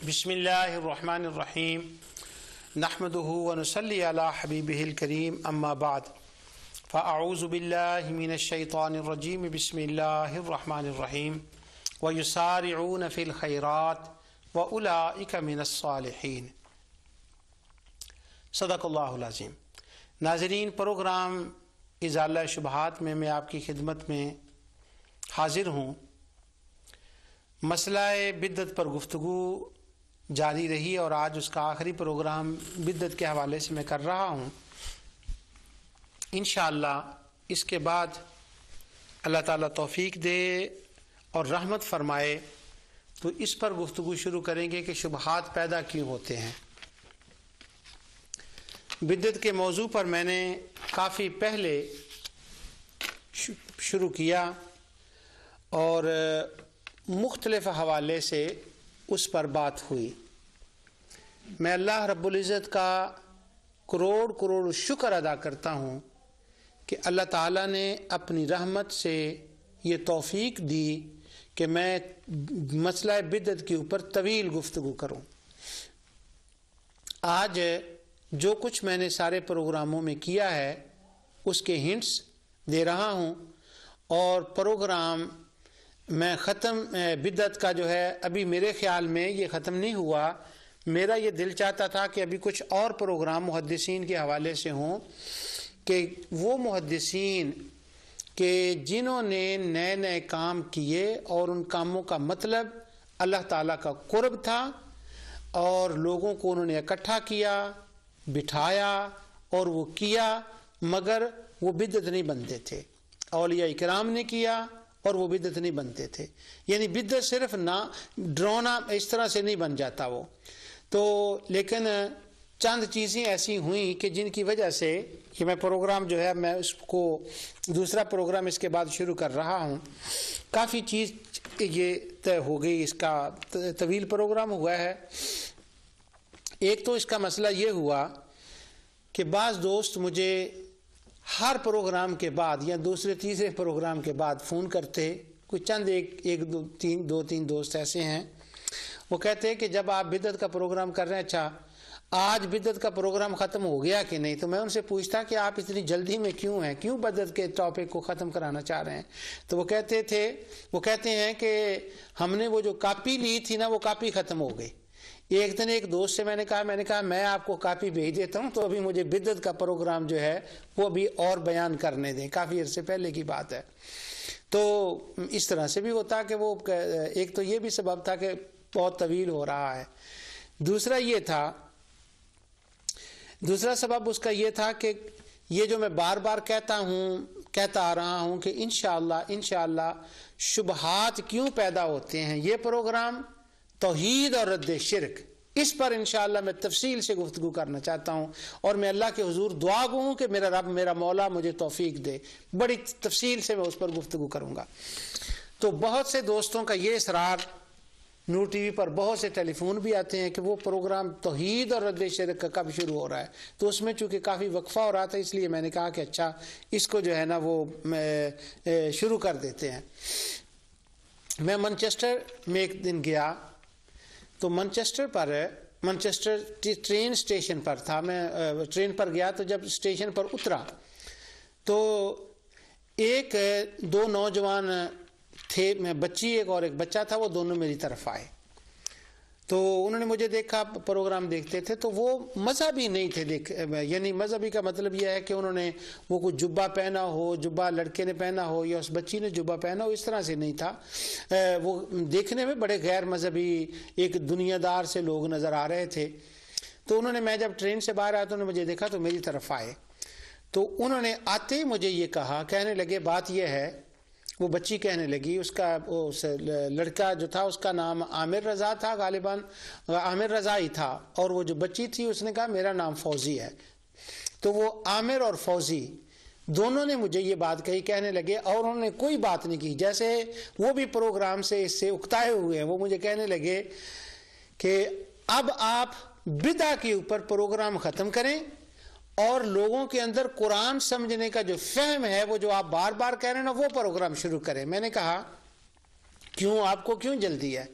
بسم اللہ الرحمن الرحیم نحمده ونصلی علی حبیبہ الکریم اما بعد فاعوذ باللہ من الشیطان الرجیم بسم اللہ الرحمن الرحیم ویسارعون فی الخیرات واولئک من الصالحین۔ صدق اللہ العظیم۔ ناظرین، پروگرام ازالہ شبہات میں آپ کی خدمت میں حاضر ہوں۔ مسئلہ بدعت پر گفتگو جاری رہی اور آج اس کا آخری پروگرام بدعت کے حوالے سے میں کر رہا ہوں۔ انشاءاللہ اس کے بعد اللہ تعالیٰ توفیق دے اور رحمت فرمائے تو اس پر گفتگو شروع کریں گے کہ شبہات پیدا کیوں ہوتے ہیں۔ بدعت کے موضوع پر میں نے کافی پہلے شروع کیا اور مختلف حوالے سے اس پر بات ہوئی۔ میں اللہ رب العزت کا کروڑ شکر ادا کرتا ہوں کہ اللہ تعالیٰ نے اپنی رحمت سے یہ توفیق دی کہ میں مسئلہ بدعت کے اوپر طویل گفتگو کروں۔ آج جو کچھ میں نے سارے پروگراموں میں کیا ہے اس کے ہنٹس دے رہا ہوں، اور پروگرام میں ختم بدعت کا جو ہے ابھی میرے خیال میں یہ ختم نہیں ہوا۔ میرا یہ دل چاہتا تھا کہ ابھی کچھ اور پروگرام محدثین کے حوالے سے ہوں، کہ وہ محدثین کہ جنہوں نے نئے کام کیے اور ان کاموں کا مطلب اللہ تعالیٰ کا قرب تھا، اور لوگوں کو انہوں نے اکٹھا کیا، بٹھایا اور وہ کیا، مگر وہ بدعت نہیں بنتے تھے۔ اولیاء کرام نے کیا اور وہ بدعت نہیں بنتے تھے۔ یعنی بدعت صرف نہ ڈرونا اس طرح سے نہیں بن جاتا وہ تو، لیکن چند چیزیں ایسی ہوئیں کہ جن کی وجہ سے کہ میں پروگرام جو ہے میں اس کو دوسرا پروگرام اس کے بعد شروع کر رہا ہوں۔ کافی چیز یہ طے ہو گئی، اس کا طویل پروگرام ہوا ہے۔ ایک تو اس کا مسئلہ یہ ہوا کہ بعض دوست مجھے ہر پروگرام کے بعد یا دوسرے تیسرے پروگرام کے بعد فون کرتے، کوئی چند دو تین دوست ایسے ہیں، وہ کہتے ہیں کہ جب آپ بدعت کا پروگرام کر رہے ہیں، اچھا آج بدعت کا پروگرام ختم ہو گیا کہ نہیں؟ تو میں ان سے پوچھتا کہ آپ اتنی جلدی میں کیوں ہیں، کیوں بدعت کے ٹاپک کو ختم کرانا چاہ رہے ہیں؟ تو وہ کہتے ہیں کہ ہم نے وہ جو کاپی لی تھی نا، وہ کاپی ختم ہو گئی۔ ایک دن ایک دوست سے میں نے کہا میں آپ کو کاپی بھیج دیتا ہوں، تو ابھی مجھے بدعت کا پروگرام جو ہے وہ بھی اور بیان کرنے دیں، کافی عرصے پہلے کی بات ہے۔ تو اس طرح سے بھی ہوتا کہ وہ ایک تو یہ بھی سبب تھا کہ بہت طویل ہو رہا ہے۔ دوسرا سبب اس کا یہ تھا کہ یہ جو میں بار بار کہتا آ رہا ہوں کہ انشاءاللہ شبہات کیوں پیدا ہوتے ہیں، یہ پروگرام توحید اور رد شرک، اس پر انشاءاللہ میں تفصیل سے گفتگو کرنا چاہتا ہوں، اور میں اللہ کے حضور دعا گو ہوں کہ میرا رب، میرا مولا مجھے توفیق دے، بڑی تفصیل سے میں اس پر گفتگو کروں گا۔ تو بہت سے دوستوں کا یہ اصرار، نور ٹی وی پر بہت سے ٹیلی فون بھی آتے ہیں کہ وہ پروگرام توحید اور رد شرک کا کب شروع ہو رہا ہے، تو اس میں چونکہ کافی وقفہ ہو رہا تھا، اس لیے میں نے کہا کہ اچھا اس کو جو ہے نا وہ شروع کر دیتے ہیں۔ میں مانچسٹر میں ایک دن گیا، تو مانچسٹر ٹرین اسٹیشن پر تھا، میں ٹرین پر گیا، تو جب اسٹیشن پر اترا تو دو نوجوان تھے، بچی ایک اور ایک بچہ تھا، وہ دونوں میری طرف آئے۔ تو انہوں نے مجھے دیکھا، پروگرام دیکھتے تھے، تو وہ مذہبی نہیں تھے، یعنی مذہبی کا مطلب یہ ہے کہ انہوں نے وہ کوئی جبہ پہنا ہو، جبہ لڑکے نے پہنا ہو یا اس بچی نے جبہ پہنا ہو، اس طرح سے نہیں تھا۔ وہ دیکھنے میں بڑے غیر مذہبی ایک دنیا دار سے لوگ نظر آ رہے تھے۔ تو انہوں نے، میں جب ٹرین سے باہر آیا تو انہوں نے مجھے دیکھا تو میری طرف آئے، تو انہوں نے آتے ہی مجھے یہ کہنے لگے، بات یہ ہے، وہ بچی کہنے لگی، اس لڑکا جو تھا اس کا نام عامر رضا تھا، غالباً عامر رضا ہی تھا، اور وہ جو بچی تھی اس نے کہا میرا نام فوزی ہے۔ تو وہ عامر اور فوزی دونوں نے مجھے یہ بات کہنے لگے، اور انہوں نے کوئی بات نہیں کی، جیسے وہ بھی پروگرام سے اس سے اکتائے ہوئے ہیں۔ وہ مجھے کہنے لگے کہ اب آپ بدعت کے اوپر پروگرام ختم کریں اور لوگوں کے اندر قرآن سمجھنے کا جو فہم ہے وہ جو آپ بار بار کہہ رہے ہیں نا وہ پروگرام شروع کریں۔ میں نے کہا کیوں، آپ کو کیوں جلدی ہے؟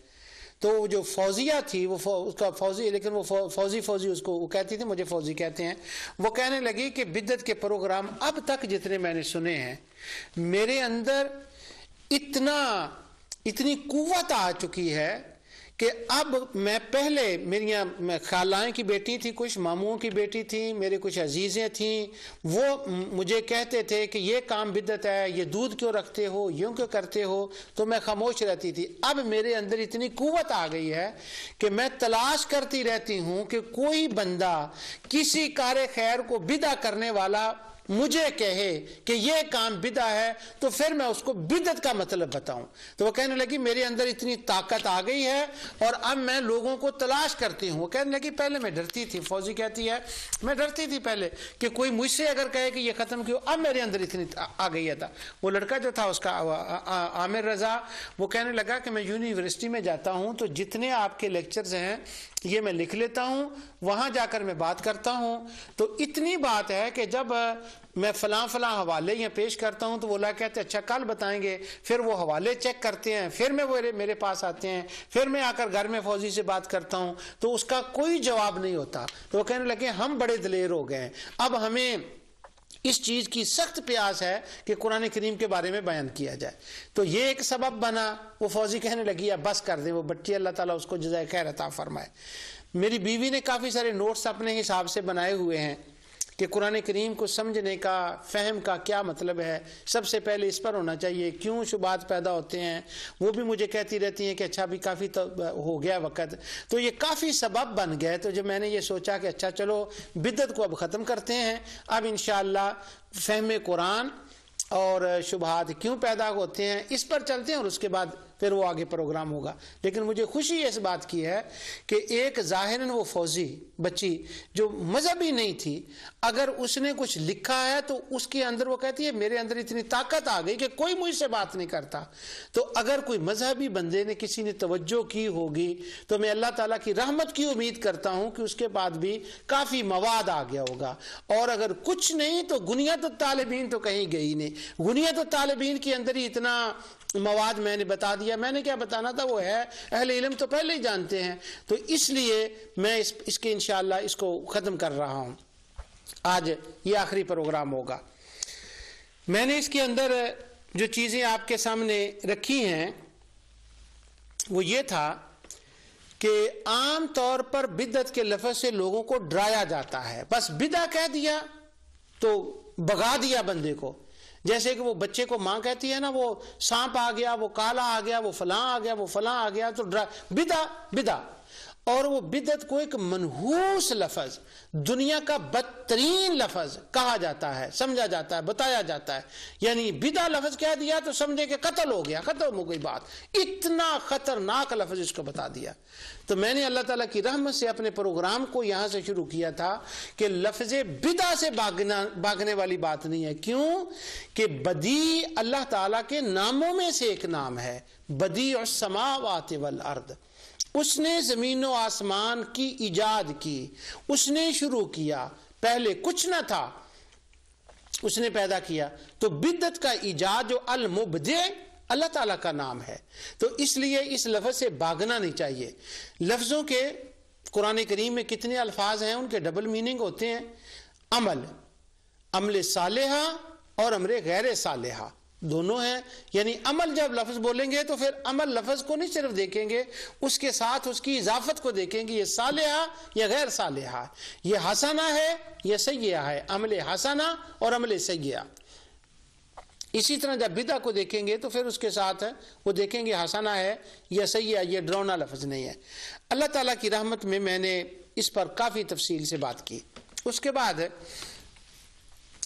تو وہ جو فوزیہ تھی وہ اس کا فوزی، لیکن وہ فوزی اس کو وہ کہتی تھی، مجھے فوزی کہتے ہیں، وہ کہنے لگی کہ بدعت کے پروگرام اب تک جتنے میں نے سنے ہیں میرے اندر اتنی قوت آ چکی ہے کہ اب میں پہلے میری خالائیں کی بیٹی تھی، کچھ ماموں کی بیٹی تھی، میرے کچھ عزیزیں تھیں، وہ مجھے کہتے تھے کہ یہ کام بدعت ہے، یہ دودھ کیوں رکھتے ہو، یوں کیوں کرتے ہو، تو میں خاموش رہتی تھی۔ اب میرے اندر اتنی قوت آ گئی ہے کہ میں تلاش کرتی رہتی ہوں کہ کوئی بندہ کسی کار خیر کو بدعت کرنے والا مجھے کہے کہ یہ کام بدعت ہے تو پھر میں اس کو بدعت کا مطلب بتاؤں۔ تو وہ کہنے لگی میرے اندر اتنی طاقت آ گئی ہے اور اب میں لوگوں کو تلاش کرتی ہوں۔ وہ کہنے لگی پہلے میں ڈرتی تھی، فوزی کہتی ہے میں ڈرتی تھی پہلے کہ کوئی مجھ سے اگر کہے کہ یہ ختم کیوں، اب میرے اندر اتنی آ گئی ہے۔ وہ لڑکا جو تھا اس کا عامر رضا، وہ کہنے لگا کہ میں یونیورسٹی میں جاتا ہوں تو جتنے آپ کے لیکچرز ہیں یہ میں لکھ لیتا ہوں، وہاں جا کر میں بات کرتا ہوں، تو اتنی بات ہے کہ جب میں فلاں حوالے یہ پیش کرتا ہوں تو وہ لوگ کہتے ہیں اچھا کل بتائیں گے، پھر وہ حوالے چیک کرتے ہیں، پھر میرے پاس آتے ہیں، پھر میں آ کر گھر میں فوزی سے بات کرتا ہوں تو اس کا کوئی جواب نہیں ہوتا۔ تو وہ کہنے لگے ہم بڑے دلیر ہو گئے ہیں، اب ہمیں اس چیز کی سخت پیاس ہے کہ قرآن کریم کے بارے میں بیان کیا جائے۔ تو یہ ایک سبب بنا۔ وہ فوزی کہنے لگی اب بس کر دیں، وہ بچی اللہ تعالیٰ اس کو جزائے خیر عطا فرمائے۔ میری بیوی نے کافی سارے نوٹس اپنے حساب سے بنائے ہوئے ہیں کہ قرآن کریم کو سمجھنے کا، فہم کا کیا مطلب ہے، سب سے پہلے اس پر ہونا چاہیے، کیوں شبہات پیدا ہوتے ہیں، وہ بھی مجھے کہتی رہتی ہیں کہ اچھا بھی کافی ہو گیا وقت۔ تو یہ کافی سبب بن گئے۔ تو جب میں نے یہ سوچا کہ اچھا چلو بدعت کو اب ختم کرتے ہیں، اب انشاءاللہ فہم قرآن اور شبہات کیوں پیدا ہوتے ہیں اس پر چلتے ہیں، اور اس کے بعد پھر وہ آگے پروگرام ہوگا۔ لیکن مجھے خوشی اس بات کی ہے کہ ایک ظاہراً وہ فوزی بچی جو مذہبی نہیں تھی، اگر اس نے کچھ لکھا ہے تو اس کے اندر وہ کہتی ہے میرے اندر اتنی طاقت آ گئی کہ کوئی مجھ سے بات نہیں کرتا۔ تو اگر کوئی مذہبی بندے نے کسی نے توجہ کی ہوگی تو میں اللہ تعالیٰ کی رحمت کی امید کرتا ہوں کہ اس کے بعد بھی کافی مواد آ گیا ہوگا، اور اگر کچھ نہیں تو گنیت الطالبین تو کہیں گئی نہیں۔ گنیت الطالبین کے اندر ہی اتنا مواد میں نے بتا دیا، میں نے کیا بتانا تھا وہ ہے، اہل علم تو پہلے ہی جانتے ہیں۔ تو اس لیے میں اس کے انشاءاللہ اس کو ختم کر رہا ہوں۔ آج یہ آخری پروگرام ہوگا۔ میں نے اس کے اندر جو چیزیں آپ کے سامنے رکھی ہیں وہ یہ تھا کہ عام طور پر بدعت کے لفظ سے لوگوں کو ڈرایا جاتا ہے، بس بدعت کہہ دیا تو بھگا دیا بندے کو۔ جیسے کہ وہ بچے کو ماں کہتی ہے نا وہ سانپ آ گیا، وہ کالا آ گیا، وہ فلاں آ گیا، وہ فلاں آ گیا، تو بدعت۔ اور وہ بدعت کو ایک منحوس لفظ، دنیا کا بدترین لفظ کہا جاتا ہے، سمجھا جاتا ہے، بتایا جاتا ہے۔ یعنی بدعت لفظ کہہ دیا تو سمجھے کہ قتل ہو گیا، ختم ہو گئی بات۔ اتنا خطرناک لفظ اس کو بتا دیا۔ تو میں نے اللہ تعالیٰ کی رحمت سے اپنے پروگرام کو یہاں سے شروع کیا تھا کہ لفظ بدعت سے بھاگنے والی بات نہیں ہے۔ کیوں کہ بدیع اللہ تعالیٰ کے ناموں میں سے ایک نام ہے، بدیع السماوات والارض۔ اس نے زمین و آسمان کی ایجاد کی، اس نے شروع کیا، پہلے کچھ نہ تھا، اس نے پیدا کیا۔ تو بدعت کا ایجاد جو المبدع اللہ تعالیٰ کا نام ہے، تو اس لیے اس لفظ سے بھاگنا نہیں چاہیے۔ لفظوں کے قرآن کریم میں کتنے الفاظ ہیں، ان کے ڈبل میننگ ہوتے ہیں۔ عمل صالحہ اور امر غیر صالحہ دونوں ہیں۔ یعنی عمل جب لفظ بولیں گے تو پھر عمل لفظ کو نہیں صرف دیکھیں گے، اس کے ساتھ اس کی اضافت کو دیکھیں گے، یہ صالحہ یا غیر صالحہ، یہ حسنہ ہے یا سیئہ ہے، عمل حسنہ اور عمل سیئہ۔ اسی طرح جب بدعت کو دیکھیں گے تو پھر اس کے ساتھ وہ دیکھیں گے حسنہ ہے یا سیئہ، یہ ڈراؤنا لفظ نہیں ہے۔ اللہ تعالیٰ کی رحمت میں نے اس پر کافی تفصیل سے بات کی۔ اس کے بعد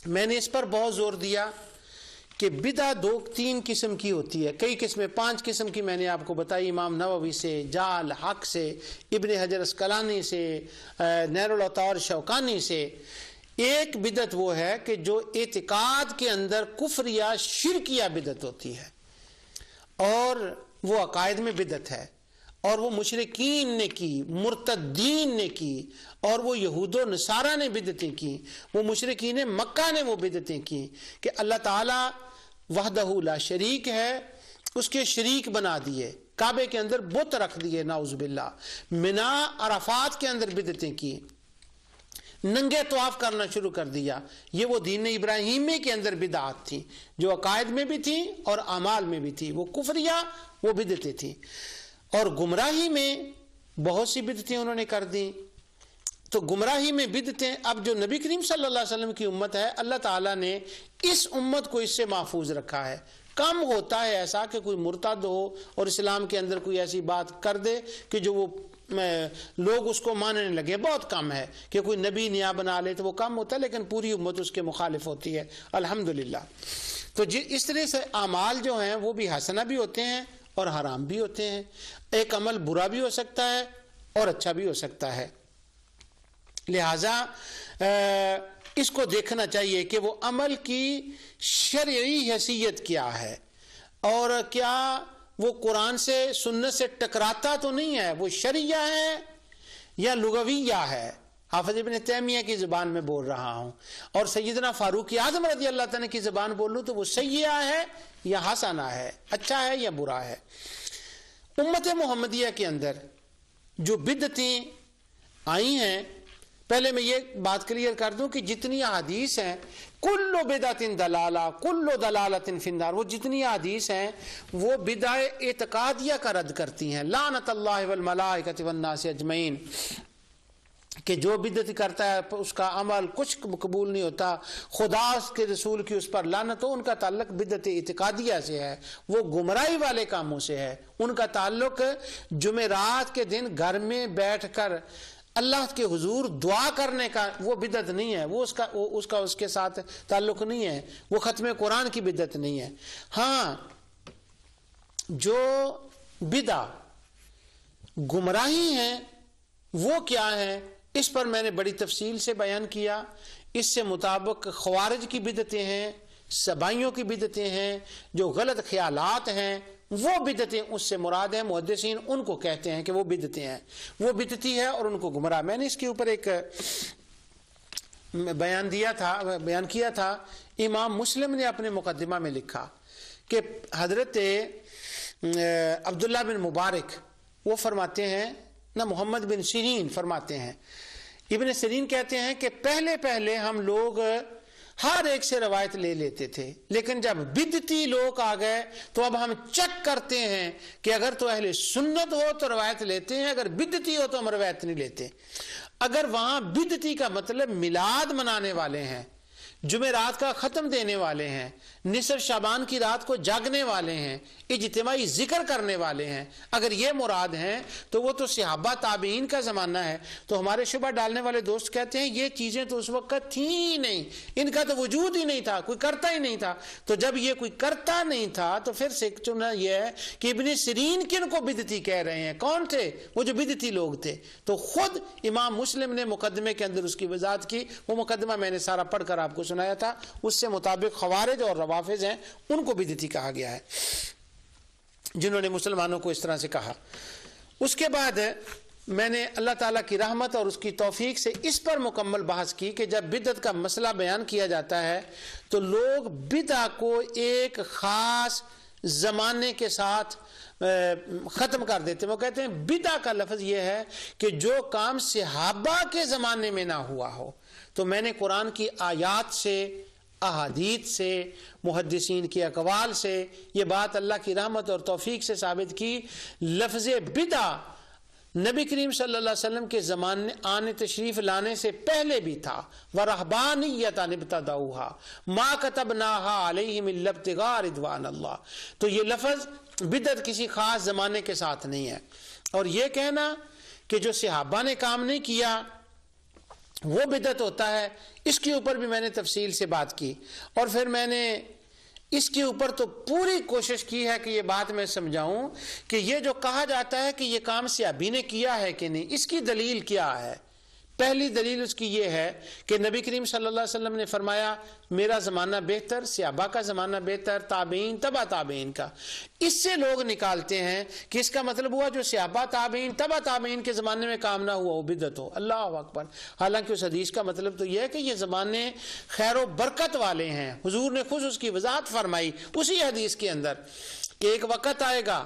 میں نے اس پر بہت زور دیا کہ بدعت 2-3 قسم کی ہوتی ہے، کئی قسمیں، 5 قسم کی میں نے آپ کو بتائی، امام نووی سے، جال حق سے، ابن حجر اسقلانی سے، نیر الاوطار شوکانی سے۔ ایک بدعت وہ ہے کہ جو اعتقاد کے اندر کفر یا شرکیہ بدعت ہوتی ہے، اور وہ عقائد میں بدعت ہے، اور وہ مشرکین نے کی، مرتدین نے کی، اور وہ یہود و نصارہ نے بدعتیں کی، وہ مشرکین مکہ نے وہ بدعتیں کی کہ اللہ تعالیٰ وحدہ لا شریک ہے، اس کے شریک بنا دیے، کعبے کے اندر بت رکھ دیے نعوذ باللہ، منا عرفات کے اندر بدعتیں کی، ننگے طواف کرنا شروع کر دیا. یہ وہ دین ابراہیمی کے اندر بدعات تھی جو عقائد میں بھی تھی اور اعمال میں بھی تھی، وہ کفریہ، وہ بدعتیں تھیں. اور گمراہی میں بہت سی بدعتیں انہوں نے کر دی. تو گمراہی میں بدعتیں، اب جو نبی کریم صلی اللہ علیہ وسلم کی امت ہے، اللہ تعالیٰ نے اس امت کو اس سے محفوظ رکھا ہے. کم ہوتا ہے ایسا کہ کوئی مرتد ہو اور اسلام کے اندر کوئی ایسی بات کر دے کہ جو وہ لوگ اس کو ماننے لگے، بہت کم ہے. کہ کوئی نبی نیا بنا لے تو وہ کم ہوتا ہے، لیکن پوری امت اس کے مخالف ہوتی ہے الحمدللہ. تو اس طرح سے اعمال جو ہیں وہ بھی حسنہ بھی ہوتے ہیں اور حرام بھی ہوتے ہیں. ایک عمل برا بھی ہو سکتا ہے اور اچھا بھی ہو سکتا ہے. لہذا اس کو دیکھنا چاہیے کہ وہ عمل کی شرعی حیثیت کیا ہے، اور کیا وہ قرآن سے سنت سے ٹکراتا تو نہیں ہے، وہ شرعیہ ہے یا لغویہ ہے. حافظ ابن تیمیہ کی زبان میں بول رہا ہوں، اور سیدنا فاروق اعظم رضی اللہ تعالیٰ کی زبان بول لوں تو وہ سیئہ ہے یا حسنہ ہے، اچھا ہے یا برا ہے. امت محمدیہ کے اندر جو بدعتیں آئی ہیں، پہلے میں یہ بات کلیئر کر دوں کہ جتنی احادیث ہیں کل بدعت دلالہ کل دلالت فی النار، وہ جتنی احادیث ہیں وہ بدع اعتقادیہ کا رد کرتی ہیں. لعنت اللہ والملائکۃ والناس اجمعین، کہ جو بدعت کرتا ہے اس کا عمل کچھ قبول نہیں ہوتا، خدا کے رسول کی اس پر لعنت ہو. ان کا تعلق بدعت اعتقادیہ سے ہے، وہ گمراہی والے کاموں سے ہے. ان کا تعلق جمعرات کے دن گھر میں بیٹھ کر اللہ کے حضور دعا کرنے کا وہ بدعت نہیں ہے، وہ اس کے ساتھ تعلق نہیں ہے، وہ ختم قرآن کی بدعت نہیں ہے. ہاں، جو بدع گمراہی ہیں وہ کیا ہے، اس پر میں نے بڑی تفصیل سے بیان کیا. اس سے مطابق خوارج کی بدعتیں ہیں، سبائیوں کی بدعتیں ہیں، جو غلط خیالات ہیں وہ بدعتیں اس سے مراد ہیں. محدثین ان کو کہتے ہیں کہ وہ بدعتیں ہیں، وہ بدعتی ہے اور ان کو گمراہ. میں نے اس کے اوپر ایک بیان کیا تھا. امام مسلم نے اپنے مقدمہ میں لکھا کہ حضرت عبداللہ بن مبارک وہ فرماتے ہیں، نہ محمد بن سیرین فرماتے ہیں، ابن سیرین کہتے ہیں کہ پہلے ہم لوگ ہر ایک سے روایت لے لیتے تھے، لیکن جب بدعتی لوگ آ گئے تو اب ہم چیک کرتے ہیں کہ اگر تو اہل سنت ہو تو روایت لیتے ہیں، اگر بدعتی ہو تو ہم روایت نہیں لیتے. اگر وہاں بدعتی کا مطلب میلاد منانے والے ہیں، جمعرات کا ختم دینے والے ہیں، نصف شعبان کی رات کو جاگنے والے ہیں، اجتماعی ذکر کرنے والے ہیں، اگر یہ مراد ہیں تو وہ تو صحابہ تابعین کا زمانہ ہے. تو ہمارے شبہ ڈالنے والے دوست کہتے ہیں یہ چیزیں تو اس وقت تھیں ہی نہیں، ان کا تو وجود ہی نہیں تھا، کوئی کرتا ہی نہیں تھا. تو جب یہ کوئی کرتا نہیں تھا تو پھر سے چنا یہ ہے کہ ابن سیرین کن کو بدعتی کہہ رہے ہیں، کون تھے وہ جو بدعتی لوگ تھے. تو خود امام مسلم نے مقدمے کے اندر اس کی وضاحت کی. وہ مقدمہ میں نے سارا پڑھ کر آپ کو سنایا تھا. اس سے مطابق خوارج اور روافض ہیں ان کو بدعتی کہا گیا ہے، جنہوں نے مسلمانوں کو اس طرح سے کہا. اس کے بعد میں نے اللہ تعالیٰ کی رحمت اور اس کی توفیق سے اس پر مکمل بحث کی کہ جب بدعت کا مسئلہ بیان کیا جاتا ہے تو لوگ بدعہ کو ایک خاص زمانے کے ساتھ ختم کر دیتے ہیں. وہ کہتے ہیں بدعہ کا لفظ یہ ہے کہ جو کام صحابہ کے زمانے میں نہ ہوا ہو. تو میں نے قرآن کی آیات سے، احادیث سے، محدثین کے اقوال سے یہ بات اللہ کی رحمت اور توفیق سے ثابت کی. لفظ بدعہ نبی کریم صلی اللہ علیہ وسلم کے زمانے آنے تشریف لانے سے پہلے بھی تھا. وَرَهْبَانِيَّةً ابْتَدَعُوهَا مَا كَتَبْنَاهَا عَلَيْهِمْ إِلَّا ابْتِغَاءَ رِضْوَانِ اللَّهِ. تو یہ لفظ بدعت کسی خاص زمانے کے ساتھ نہیں ہے. اور یہ کہنا کہ جو صحابہ نے کام نہیں کیا وہ بدعت ہوتا ہے، اس کے اوپر بھی میں نے تفصیل سے بات کی. اور پھر میں نے اس کے اوپر تو پوری کوشش کی ہے کہ یہ بات میں سمجھاؤں کہ یہ جو کہا جاتا ہے کہ یہ کام صحابی نے کیا ہے کہ نہیں، اس کی دلیل کیا ہے. پہلی دلیل اس کی یہ ہے کہ نبی کریم صلی اللہ علیہ وسلم نے فرمایا میرا زمانہ بہتر، صحابہ کا زمانہ بہتر، تابعین تبع تابعین کا. اس سے لوگ نکالتے ہیں کہ اس کا مطلب ہوا جو صحابہ تابعین تبع تابعین کے زمانے میں کام نہ ہوا وہ بدعت ہو. اللہ اکبر. حالانکہ اس حدیث کا مطلب تو یہ ہے کہ یہ زمانے خیر و برکت والے ہیں. حضور نے خود اس کی وضاحت فرمائی اسی حدیث کے اندر کہ ایک وقت آئے گا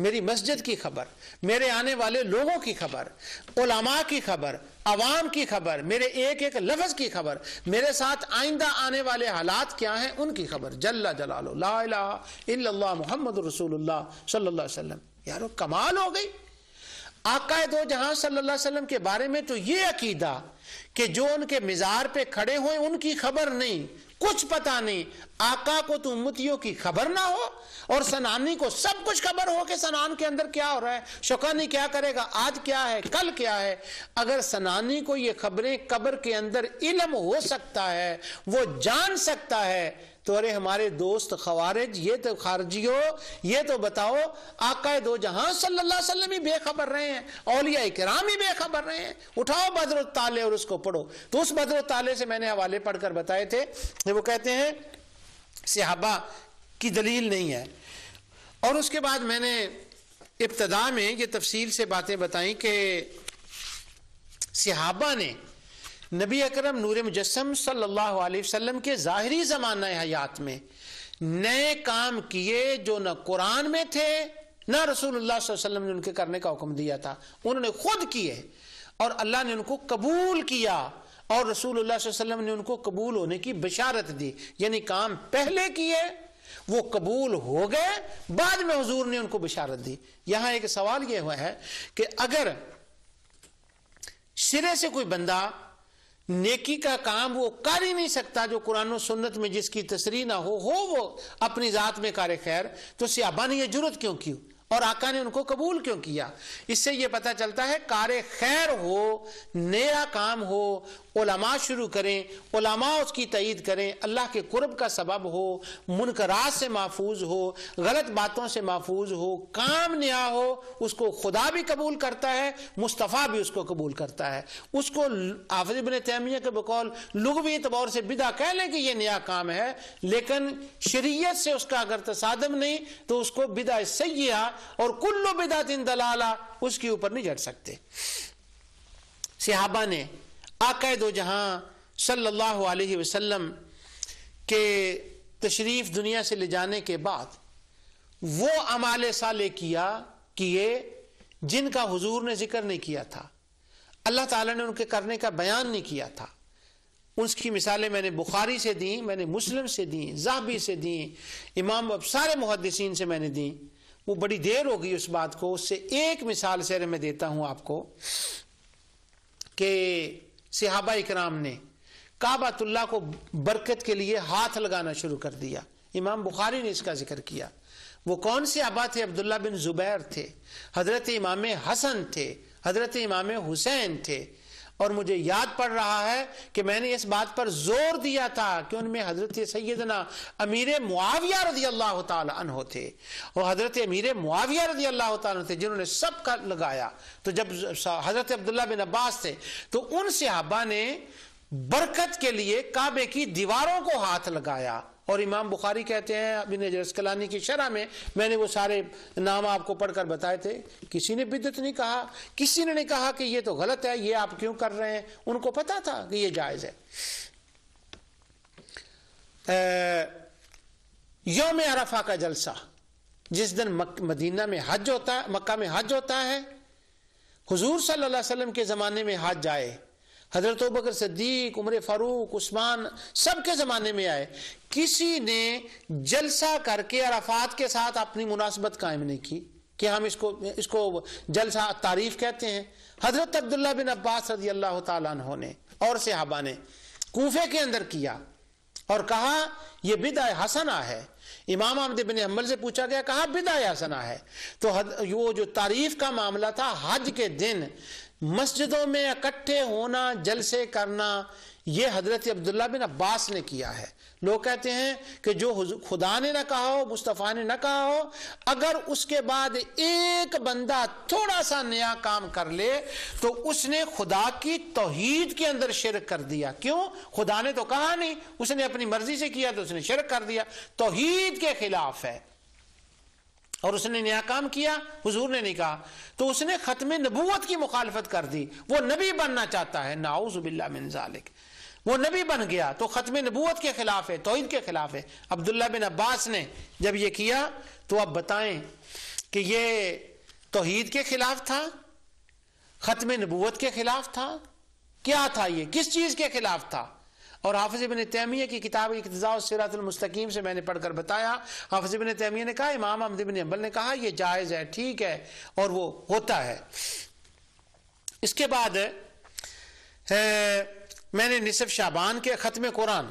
میری مسجد کی خبر، میرے آنے والے لوگوں کی خبر، علماء کی خبر، عوام کی خبر، میرے ایک ایک لفظ کی خبر، میرے ساتھ آئندہ آنے والے حالات کیا ہیں ان کی خبر. جل جلالہ لا الہ الا اللہ محمد رسول اللہ صلی اللہ علیہ وسلم. یارو کمال ہو گئی. آقا دو جہاں صلی اللہ علیہ وسلم کے بارے میں تو یہ عقیدہ کہ جو ان کے مزار پہ کھڑے ہوئے ان کی خبر نہیں، کچھ پتا نہیں. آقا کو تو امتیوں کی خبر نہ ہو اور سنانی کو سب کچھ خبر ہو کہ سنان کے اندر کیا ہو رہا ہے، شوکانی کیا کرے گا، آج کیا ہے، کل کیا ہے. اگر سنانی کو یہ خبریں قبر کے اندر علم ہو سکتا ہے، وہ جان سکتا ہے، تو ارے ہمارے دوست خوارج، یہ تو خارجیو، یہ تو بتاؤ آقا دو جہاں صلی اللہ علیہ وسلم ہی بے خبر رہے ہیں، اولیاء کرام ہی بے خبر رہے ہیں. اٹھاؤ بدر الطالع اور اس کو پڑھو. تو اس بدر الطالع سے میں نے حوالے پڑھ کر بتائے تھے کہ وہ کہتے ہیں صحابہ کی دلیل نہیں ہے. اور اس کے بعد میں نے ابتدا میں یہ تفصیل سے باتیں بتائیں کہ صحابہ نے نبی اکرم نور مجسم صلی اللہ علیہ وسلم کے ظاہری زمانہ حیات میں نئے کام کیے جو نہ قرآن میں تھے نہ رسول اللہ صلی اللہ علیہ وسلم نے ان کے کرنے کا حکم دیا تھا. انہوں نے خود کیے اور اللہ نے ان کو قبول کیا اور رسول اللہ صلی اللہ علیہ وسلم نے ان کو قبول ہونے کی بشارت دی. یعنی کام پہلے کیے، وہ قبول ہو گئے، بعد میں حضور نے ان کو بشارت دی. یہاں ایک سوال یہ ہوا ہے کہ اگر سرے سے کوئی بندہ نیکی کا کام وہ کر ہی نہیں سکتا جو قرآن و سنت میں جس کی تصریح نہ ہو وہ اپنی ذات میں کار خیر، تو صحابہ نے یہ جرت کیوں کی اور آقا نے ان کو قبول کیوں کیا؟ اس سے یہ پتہ چلتا ہے کار خیر ہو، نیا کام ہو، علماء شروع کریں، علماء اس کی تائید کریں، اللہ کے قرب کا سبب ہو، منکرات سے محفوظ ہو، غلط باتوں سے محفوظ ہو، کام نیا ہو، اس کو خدا بھی قبول کرتا ہے، مصطفیٰ بھی اس کو قبول کرتا ہے. اس کو حافظ ابن تیمیہ کے بقول لغوی اعتبار سے بدعہ کہہ لیں کہ یہ نیا کام ہے، لیکن شریعت سے اس کا اگر تصادم نہیں تو اس کو بدعہ سیئہ اور کل بدعۃ ضلالہ اس کے اوپر نہیں جھڑ سکتے. صحابہ نے آقا دو جہاں صلی اللہ علیہ وسلم کے تشریف دنیا سے لے جانے کے بعد وہ اعمال صالح کیے جن کا حضور نے ذکر نہیں کیا تھا، اللہ تعالیٰ نے ان کے کرنے کا بیان نہیں کیا تھا. اس کی مثالیں میں نے بخاری سے دیں، میں نے مسلم سے دیں، ذہبی سے دیں، امام سارے محدثین سے میں نے دیں. وہ بڑی دیر ہو گئی اس بات کو. اس سے ایک مثال سے میں دیتا ہوں آپ کو کہ صحابہ اکرام نے کعبۃ اللہ کو برکت کے لیے ہاتھ لگانا شروع کر دیا. امام بخاری نے اس کا ذکر کیا. وہ کون سے صحابہ تھے؟ عبداللہ بن زبیر تھے، حضرت امام حسن تھے، حضرت امام حسین تھے. اور مجھے یاد پڑ رہا ہے کہ میں نے اس بات پر زور دیا تھا کہ ان میں حضرت سیدنا امیر معاویہ رضی اللہ تعالی عنہ تھے، اور حضرت امیر معاویہ رضی اللہ تعالی عنہ تھے جنہوں نے سب کا لگایا. تو جب حضرت عبداللہ بن عباس تھے تو ان صحابہ نے برکت کے لیے کعبے کی دیواروں کو ہاتھ لگایا. اور امام بخاری کہتے ہیں ابن حجر اسقلانی کی شرح میں نے وہ سارے نام آپ کو پڑھ کر بتائے تھے. کسی نے بدعت نہیں کہا، کسی نے نہیں کہا کہ یہ تو غلط ہے، یہ آپ کیوں کر رہے ہیں. ان کو پتا تھا کہ یہ جائز ہے. یوم عرفہ کا جلسہ جس دن مدینہ میں حج ہوتا ہے، مکہ میں حج ہوتا ہے، حضور صلی اللہ علیہ وسلم کے زمانے میں حج آئے، حضرت ابوبکر صدیق، عمر فاروق، عثمان سب کے زمانے میں آئے. کسی نے جلسہ کر کے عرفات کے ساتھ اپنی مناسبت قائم نہیں کی کہ ہم اس کو جلسہ تعریف کہتے ہیں. حضرت عبداللہ بن عباس رضی اللہ تعالیٰ عنہ نے اور صحابہ نے کوفے کے اندر کیا اور کہا یہ بدعہ حسنہ ہے. امام احمد بن حنبل سے پوچھا گیا، کہا بدعہ حسنہ ہے. تو وہ جو تعریف کا معاملہ تھا، حج کے دن مسجدوں میں اکٹھے ہونا، جلسے کرنا، یہ حضرت عبداللہ بن عباس نے کیا ہے. لوگ کہتے ہیں کہ جو خدا نے نہ کہا ہو، مصطفیٰ نے نہ کہا ہو، اگر اس کے بعد ایک بندہ تھوڑا سا نیا کام کر لے تو اس نے خدا کی توحید کے اندر شرک کر دیا. کیوں؟ خدا نے تو کہا نہیں، اس نے اپنی مرضی سے کیا تو اس نے شرک کر دیا، توحید کے خلاف ہے. اور اس نے نیا کام کیا، حضور نے نہیں کہا، تو اس نے ختم نبوت کی مخالفت کر دی. وہ نبی بننا چاہتا ہے، نعوذ باللہ من ذالک، وہ نبی بن گیا تو ختم نبوت کے خلاف ہے، توحید کے خلاف ہے. عبداللہ بن عباس نے جب یہ کیا تو اب بتائیں کہ یہ توحید کے خلاف تھا، ختم نبوت کے خلاف تھا، کیا تھا یہ، کس چیز کے خلاف تھا؟ اور حافظ ابن تیمیہ کی کتاب اقتضاء الصراط المستقیم سے میں نے پڑھ کر بتایا، حافظ ابن تیمیہ نے کہا، امام احمد بن حنبل نے کہا یہ جائز ہے، ٹھیک ہے، اور وہ ہوتا ہے۔ اس کے بعد میں نے نصف شعبان کے ختم قرآن،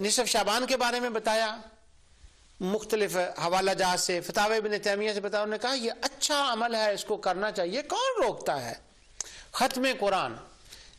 نصف شعبان کے بارے میں بتایا، مختلف حوالہ جات سے، فتاوی ابن تیمیہ سے بتایا، انہوں نے کہا یہ اچھا عمل ہے، اس کو کرنا چاہیے، کون روکتا ہے؟ ختم قرآن،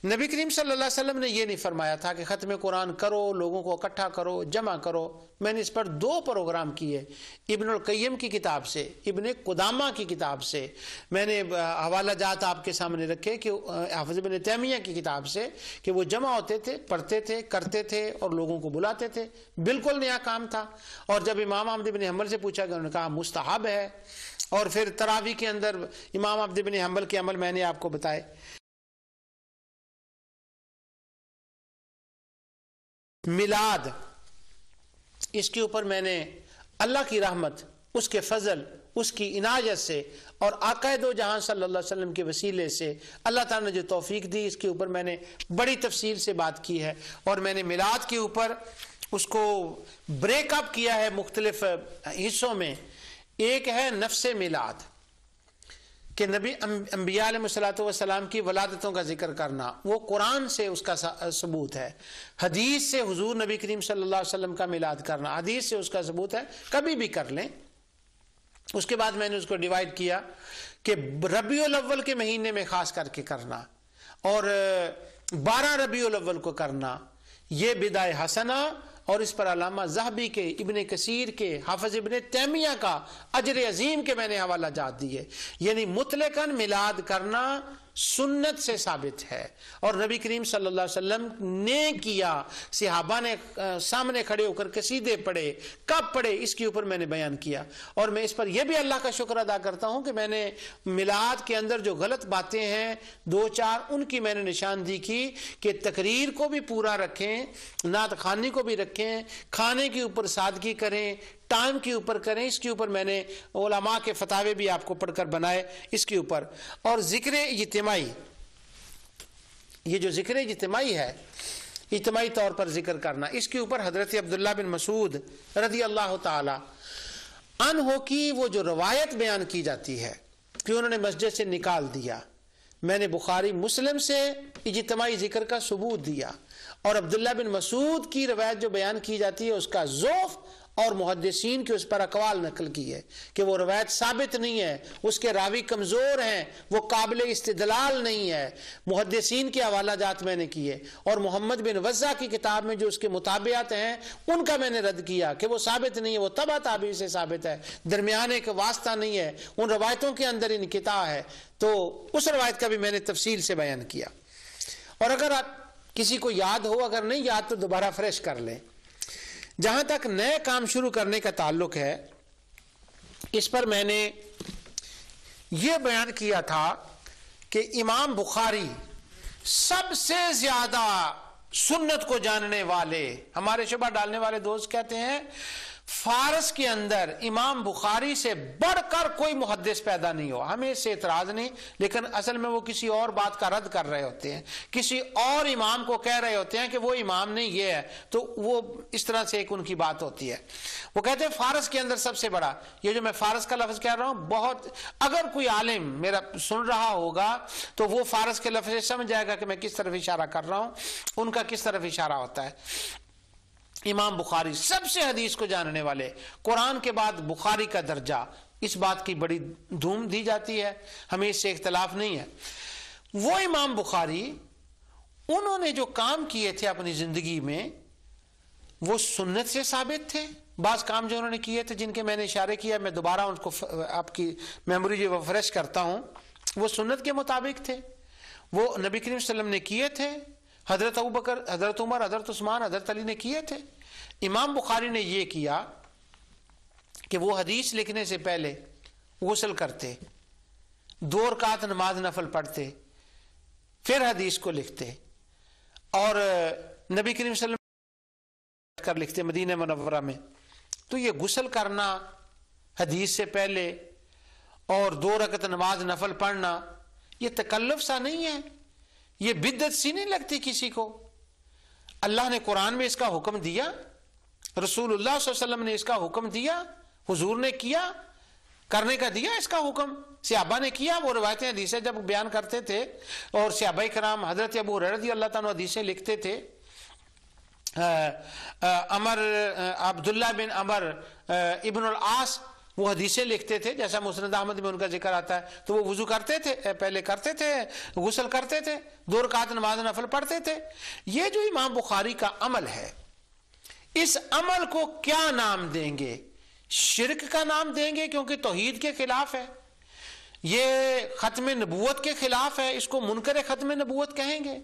نبی کریم صلی اللہ علیہ وسلم نے یہ نہیں فرمایا تھا کہ ختم قرآن کرو، لوگوں کو اکٹھا کرو، جمع کرو۔ میں نے اس پر 2 پروگرام کیے، ابن القیم کی کتاب سے، ابن قدامہ کی کتاب سے، میں نے حوالہ جات آپ کے سامنے رکھے کہ حافظ ابن تیمیہ کی کتاب سے، کہ وہ جمع ہوتے تھے، پڑھتے تھے، کرتے تھے اور لوگوں کو بلاتے تھے، بالکل نیا کام تھا۔ اور جب امام احمد بن حنبل سے پوچھا گیا، انہوں نے کہا مستحب ہے۔ اور پھر تراویح کے اندر امام احمد بن حنبل کے عمل میں نے آپ کو بتائے۔ میلاد، اس کے اوپر میں نے اللہ کی رحمت، اس کے فضل، اس کی عنایت سے اور آقا دو جہاں صلی اللہ علیہ وسلم کے وسیلے سے اللہ تعالیٰ نے جو توفیق دی، اس کے اوپر میں نے بڑی تفصیل سے بات کی ہے۔ اور میں نے میلاد کے اوپر اس کو بریک اپ کیا ہے مختلف حصوں میں۔ ایک ہے نفس میلاد، کہ نبی انبیاء علیہ السلام کی ولادتوں کا ذکر کرنا، وہ قرآن سے اس کا ثبوت ہے، حدیث سے حضور نبی کریم صلی اللہ علیہ وسلم کا میلاد کرنا، حدیث سے اس کا ثبوت ہے، کبھی بھی کر لیں۔ اس کے بعد میں نے اس کو ڈیوائیڈ کیا کہ ربیع الاول کے مہینے میں خاص کر کے کرنا، اور 12 ربیع الاول کو کرنا، یہ بدعہ حسنہ، اور اس پر علامہ ذہبی کے، ابن کثیر کے، حافظ ابن تیمیہ کا اجر عظیم کے میں نے حوالہ جات دیے۔ یعنی مطلقاً میلاد کرنا سنت سے ثابت ہے، اور نبی کریم صلی اللہ علیہ وسلم نے کیا، صحابہ نے سامنے کھڑے ہو کر قصیدے پڑھے، کب پڑھے، اس کے اوپر میں نے بیان کیا۔ اور میں اس پر یہ بھی اللہ کا شکر ادا کرتا ہوں کہ میں نے میلاد کے اندر جو غلط باتیں ہیں 2-4 ان کی میں نے نشاندہی کی کہ تقریر کو بھی پورا رکھیں، نعت خوانی کو بھی رکھیں، کھانے کے اوپر سادگی کریں، ٹائم کے اوپر کریں۔ اس کے اوپر میں نے علماء کے فتاوے بھی آپ کو پڑھ کر بنائے اس کے اوپر۔ اور ذکر اجتماعی، یہ جو ذکر اجتماعی ہے، اجتماعی طور پر ذکر کرنا، اس کے اوپر حضرت عبداللہ بن مسعود رضی اللہ تعالی عنہ کی وہ جو روایت بیان کی جاتی ہے کہ انہوں نے مسجد سے نکال دیا، میں نے بخاری مسلم سے اجتماعی ذکر کا ثبوت دیا، اور عبداللہ بن مسعود کی روایت جو بیان کی جاتی ہے اس کا ضعف اور محدثین کے اس پر اقوال نقل کی ہے کہ وہ روایت ثابت نہیں ہے، اس کے راوی کمزور ہیں، وہ قابل استدلال نہیں ہے۔ محدثین کے حوالہ جات میں نے کیے، اور محمد بن وزہ کی کتاب میں جو اس کے مطابعات ہیں ان کا میں نے رد کیا کہ وہ ثابت نہیں ہے، وہ تبع تابعی سے ثابت ہے، درمیانے کا واسطہ نہیں ہے، ان روایتوں کے اندر انقطاع ہے۔ تو اس روایت کا بھی میں نے تفصیل سے بیان کیا۔ اور اگر کسی کو یاد ہو، اگر نہیں یاد تو دوبارہ فریش کر لیں۔ جہاں تک نئے کام شروع کرنے کا تعلق ہے، اس پر میں نے یہ بیان کیا تھا کہ امام بخاری سب سے زیادہ سنت کو جاننے والے، ہمارے شبہ ڈالنے والے دوست کہتے ہیں فارس کے اندر امام بخاری سے بڑھ کر کوئی محدث پیدا نہیں ہو۔ ہمیں اس سے اعتراض نہیں، لیکن اصل میں وہ کسی اور بات کا رد کر رہے ہوتے ہیں، کسی اور امام کو کہہ رہے ہوتے ہیں کہ وہ امام نہیں یہ ہے، تو وہ اس طرح سے ایک ان کی بات ہوتی ہے۔ وہ کہتے ہیں فارس کے اندر سب سے بڑا، یہ جو میں فارس کا لفظ کہہ رہا ہوں، بہت اگر کوئی عالم میرا سن رہا ہوگا تو وہ فارس کے لفظ سے سمجھ جائے گا کہ میں کس طرف اشارہ کر رہا ہوں، ان کا کس طرف اشارہ ہوتا ہے۔ امام بخاری سب سے حدیث کو جاننے والے، قرآن کے بعد بخاری کا درجہ، اس بات کی بڑی دھوم دی جاتی ہے، ہمیں اس سے اختلاف نہیں ہے۔ وہ امام بخاری، انہوں نے جو کام کیے تھے اپنی زندگی میں وہ سنت سے ثابت تھے۔ بعض کام جو انہوں نے کیے تھے جن کے میں نے اشارے کیا، میں دوبارہ ان کو آپ کی میموری جو فریش کرتا ہوں، وہ سنت کے مطابق تھے، وہ نبی کریم صلی اللہ علیہ وسلم نے کیے تھے، حضرت ابوبکر، حضرت عمر، حضرت عثمان، حضرت علی نے کیے تھے۔ امام بخاری نے یہ کیا کہ وہ حدیث لکھنے سے پہلے غسل کرتے، 2 رکعت نماز نفل پڑھتے، پھر حدیث کو لکھتے، اور نبی کریم صلی اللہ علیہ وسلم کر لکھتے مدینہ منورہ میں۔ تو یہ غسل کرنا حدیث سے پہلے اور 2 رکعت نماز نفل پڑھنا یہ تکلف سا نہیں ہے، یہ بدعت سی نہیں لگتی کسی کو؟ اللہ نے قرآن میں اس کا حکم دیا، رسول اللہ صلی اللہ علیہ وسلم نے اس کا حکم دیا، حضور نے کیا، کرنے کا دیا اس کا حکم، صحابہ نے کیا۔ وہ روایتیں حدیثیں جب بیان کرتے تھے اور صحابہ کرام حضرت ابو ہریرہ رضی اللہ تعالیٰ حدیثیں لکھتے تھے، عبداللہ بن عمر ابن العاص وہ حدیثیں لکھتے تھے، جیسا مسند احمد میں ان کا ذکر آتا ہے، تو وہ وضو کرتے تھے، پہلے کرتے تھے، غسل کرتے تھے، 2 رکعت نماز نفل پڑھتے تھے۔ یہ جو امام بخاری کا عمل ہے، اس عمل کو کیا نام دیں گے؟ شرک کا نام دیں گے کیونکہ توحید کے خلاف ہے، یہ ختم نبوت کے خلاف ہے، اس کو منکر ختم نبوت کہیں گے۔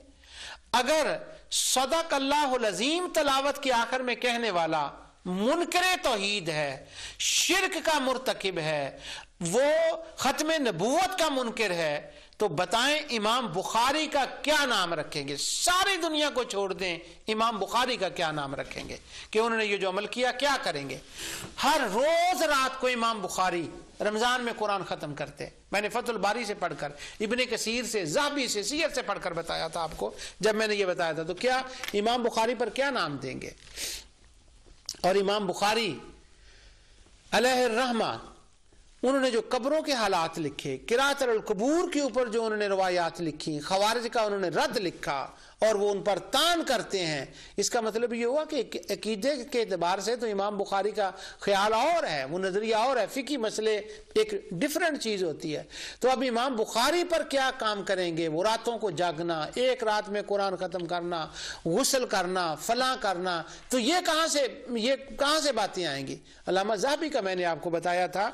اگر صدق اللہ العظیم تلاوت کے آخر میں کہنے والا منکر توحید ہے، شرک کا مرتکب ہے، وہ ختم نبوت کا منکر ہے، تو بتائیں امام بخاری کا کیا نام رکھیں گے؟ ساری دنیا کو چھوڑ دیں، امام بخاری کا کیا نام رکھیں گے کہ انہوں نے یہ جو عمل کیا کیا کریں گے؟ ہر روز رات کو امام بخاری رمضان میں قرآن ختم کرتے۔ میں نے فتح الباری سے پڑھ کر، ابن کثیر سے، ذہبی سے، سیر سے پڑھ کر بتایا تھا آپ کو۔ جب میں نے یہ بتایا تھا تو کیا امام بخاری پر کیا نام دیں گے؟ اور امام بخاری علیہ الرحمہ انہوں نے جو قبروں کے حالات لکھے، قراءۃ القبور کے اوپر جو انہوں نے روایات لکھی، خوارج کا انہوں نے رد لکھا اور وہ ان پر طعن کرتے ہیں، اس کا مطلب یہ ہوا کہ عقیدے کے اعتبار سے تو امام بخاری کا خیال اور ہے، وہ نظریہ اور ہے، فقہی مسئلے ایک ڈیفرنٹ چیز ہوتی ہے۔ تو اب امام بخاری پر کیا کام کریں گے؟ وہ راتوں کو جاگنا، ایک رات میں قرآن ختم کرنا، غسل کرنا، فلاں کرنا، تو یہ کہاں سے باتیں آئیں گی؟ علامہ ذہبی کا میں نے آپ کو بتایا تھا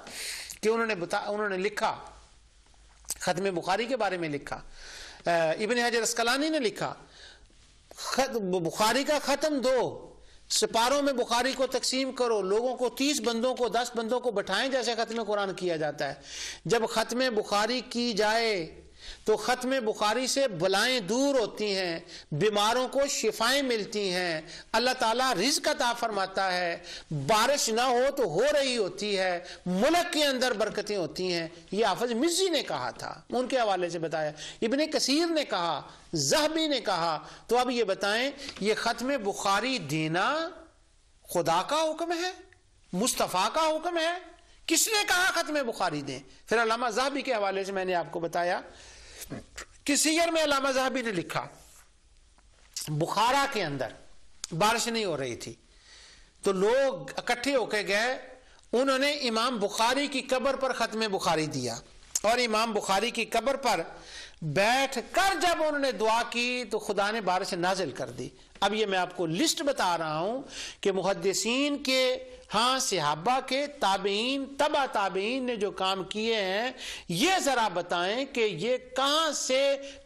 کہ انہوں نے لکھا، ختم بخاری کے بارے میں لکھا، ابن حجر اسقلانی نے لکھا، بخاری کا ختم 2 سپاروں میں بخاری کو تقسیم کرو، لوگوں کو 30 بندوں کو 10 بندوں کو بٹھائیں جیسے ختم قرآن کیا جاتا ہے۔ جب ختم بخاری کی جائے تو ختم بخاری سے بلائیں دور ہوتی ہیں، بیماروں کو شفائیں ملتی ہیں، اللہ تعالیٰ رزق عطا فرماتا ہے، بارش نہ ہو تو ہو رہی ہوتی ہے، ملک کے اندر برکتیں ہوتی ہیں۔ یہ حافظ مزی نے کہا تھا، ان کے حوالے سے بتایا، ابن کثیر نے کہا، ذہبی نے کہا۔ تو اب یہ بتائیں، یہ ختم بخاری دینا خدا کا حکم ہے، مصطفیٰ کا حکم ہے؟ کس نے کہا ختم بخاری دیں؟ پھر علامہ ذہبی کے حوالے سے میں نے آپ کو بتایا کہ سیر میں علامہ ذہبی نے لکھا، بخارا کے اندر بارش نہیں ہو رہی تھی تو لوگ اکٹھے ہو کے گئے، انہوں نے امام بخاری کی قبر پر ختم بخاری دیا، اور امام بخاری کی قبر پر بیٹھ کر جب انہوں نے دعا کی تو خدا نے بارش نازل کر دی۔ اب یہ میں آپ کو لسٹ بتا رہا ہوں کہ محدثین کے، ہاں صحابہ کے، تابعین، تبع تابعین نے جو کام کیے ہیں، یہ ذرا بتائیں کہ یہ کہاں سے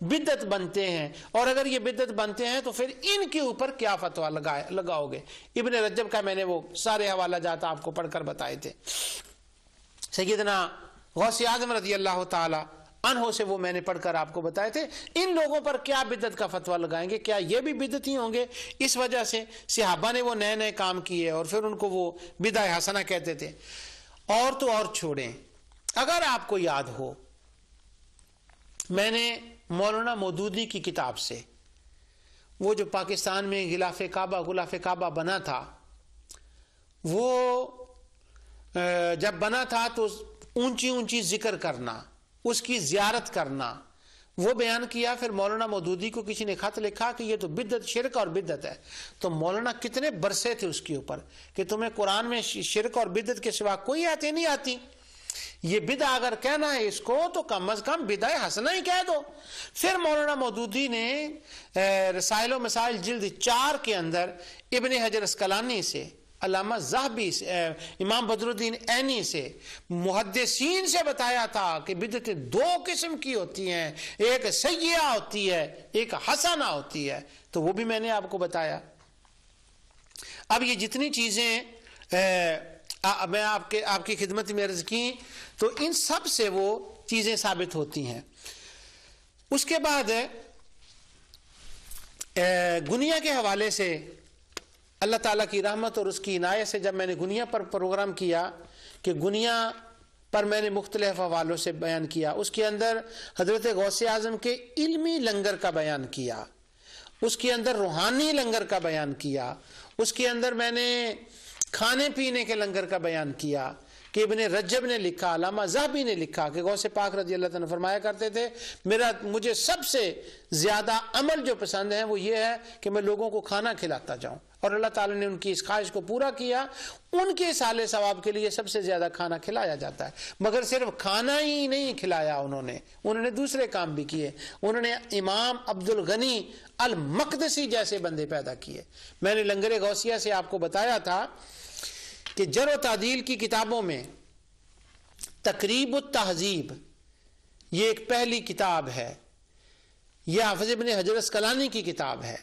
بدعت بنتے ہیں، اور اگر یہ بدعت بنتے ہیں تو پھر ان کے اوپر کیا فتویٰ لگاؤ گے؟ ابن رجب کا میں نے وہ سارے حوالہ جات آپ کو پڑھ کر بتائے تھے۔ سیدنا غوث اعظم رضی اللہ تعالی عنہ سے وہ میں نے پڑھ کر آپ کو بتائے تھے۔ ان لوگوں پر کیا بدعت کا فتویٰ لگائیں گے؟ کیا یہ بھی بدعتی ہوں گے؟ اس وجہ سے صحابہ نے وہ نئے نئے کام کیے اور پھر ان کو وہ بدعہ حسنہ کہتے تھے۔ اور تو اور چھوڑیں، اگر آپ کو یاد ہو، میں نے مولانا مودودی کی کتاب سے، وہ جو پاکستان میں غلاف کعبہ بنا تھا، وہ جب بنا تھا تو اونچی اونچی ذکر کرنا، اس کی زیارت کرنا، وہ بیان کیا۔ پھر مولانا مودودی کو کسی نے خط لکھا کہ یہ تو بدعت، شرک اور بدعت ہے۔ تو مولانا کتنے برسے تھے اس کے اوپر کہ تمہیں قرآن میں شرک اور بدعت کے سوا کوئی آیتیں نہیں آتی، یہ بدعہ اگر کہنا ہے اس کو تو کم از کم بدعہ حسنہ ہی کہہ دو۔ پھر مولانا مودودی نے رسائل و مسائل جلد 4 کے اندر ابن حجر اسقلانی سے، علامہ ذہبی سے، امام بدر الدین عینی سے، محدثین سے بتایا تھا کہ بدعت 2 قسم کی ہوتی ہیں، ایک سیئہ ہوتی ہے، ایک حسنہ ہوتی ہے۔ تو وہ بھی میں نے آپ کو بتایا۔ اب یہ جتنی چیزیں میں آپ کی خدمت میں عرض کی، تو ان سب سے وہ چیزیں ثابت ہوتی ہیں۔ اس کے بعد گنیا کے حوالے سے اللہ تعالیٰ کی رحمت اور اس کی عنایت سے جب میں نے گنیا پر پروگرام کیا کہ گنیا پر میں نے مختلف حوالوں سے بیان کیا، اس کے اندر حضرت غوث اعظم کے علمی لنگر کا بیان کیا، اس کے اندر روحانی لنگر کا بیان کیا، اس کے اندر میں نے کھانے پینے کے لنگر کا بیان کیا کہ ابن رجب نے لکھا، علامہ ذہبی نے لکھا کہ غوث پاک رضی اللہ تعالیٰ فرمایا کرتے تھے مجھے سب سے زیادہ عمل جو پسند ہے وہ یہ ہے کہ میں لوگوں کو کھانا کھلاتا جاؤں، اور اللہ تعالیٰ نے ان کی اس خواہش کو پورا کیا، ان کے سال ثواب کے لیے سب سے زیادہ کھانا کھلایا جاتا ہے۔ مگر صرف کھانا ہی نہیں کھلایا انہوں نے دوسرے کام بھی کیے، انہوں نے امام عبد الغنی المقدسی جیسے بندے پیدا کیے۔ میں نے لنگر غوثیہ سے آپ کو بتایا تھا کہ جرح و تعدیل کی کتابوں میں تقریب التہذیب یہ ایک پہلی کتاب ہے، یہ حافظ ابن حجر اسقلانی کی کتاب ہے۔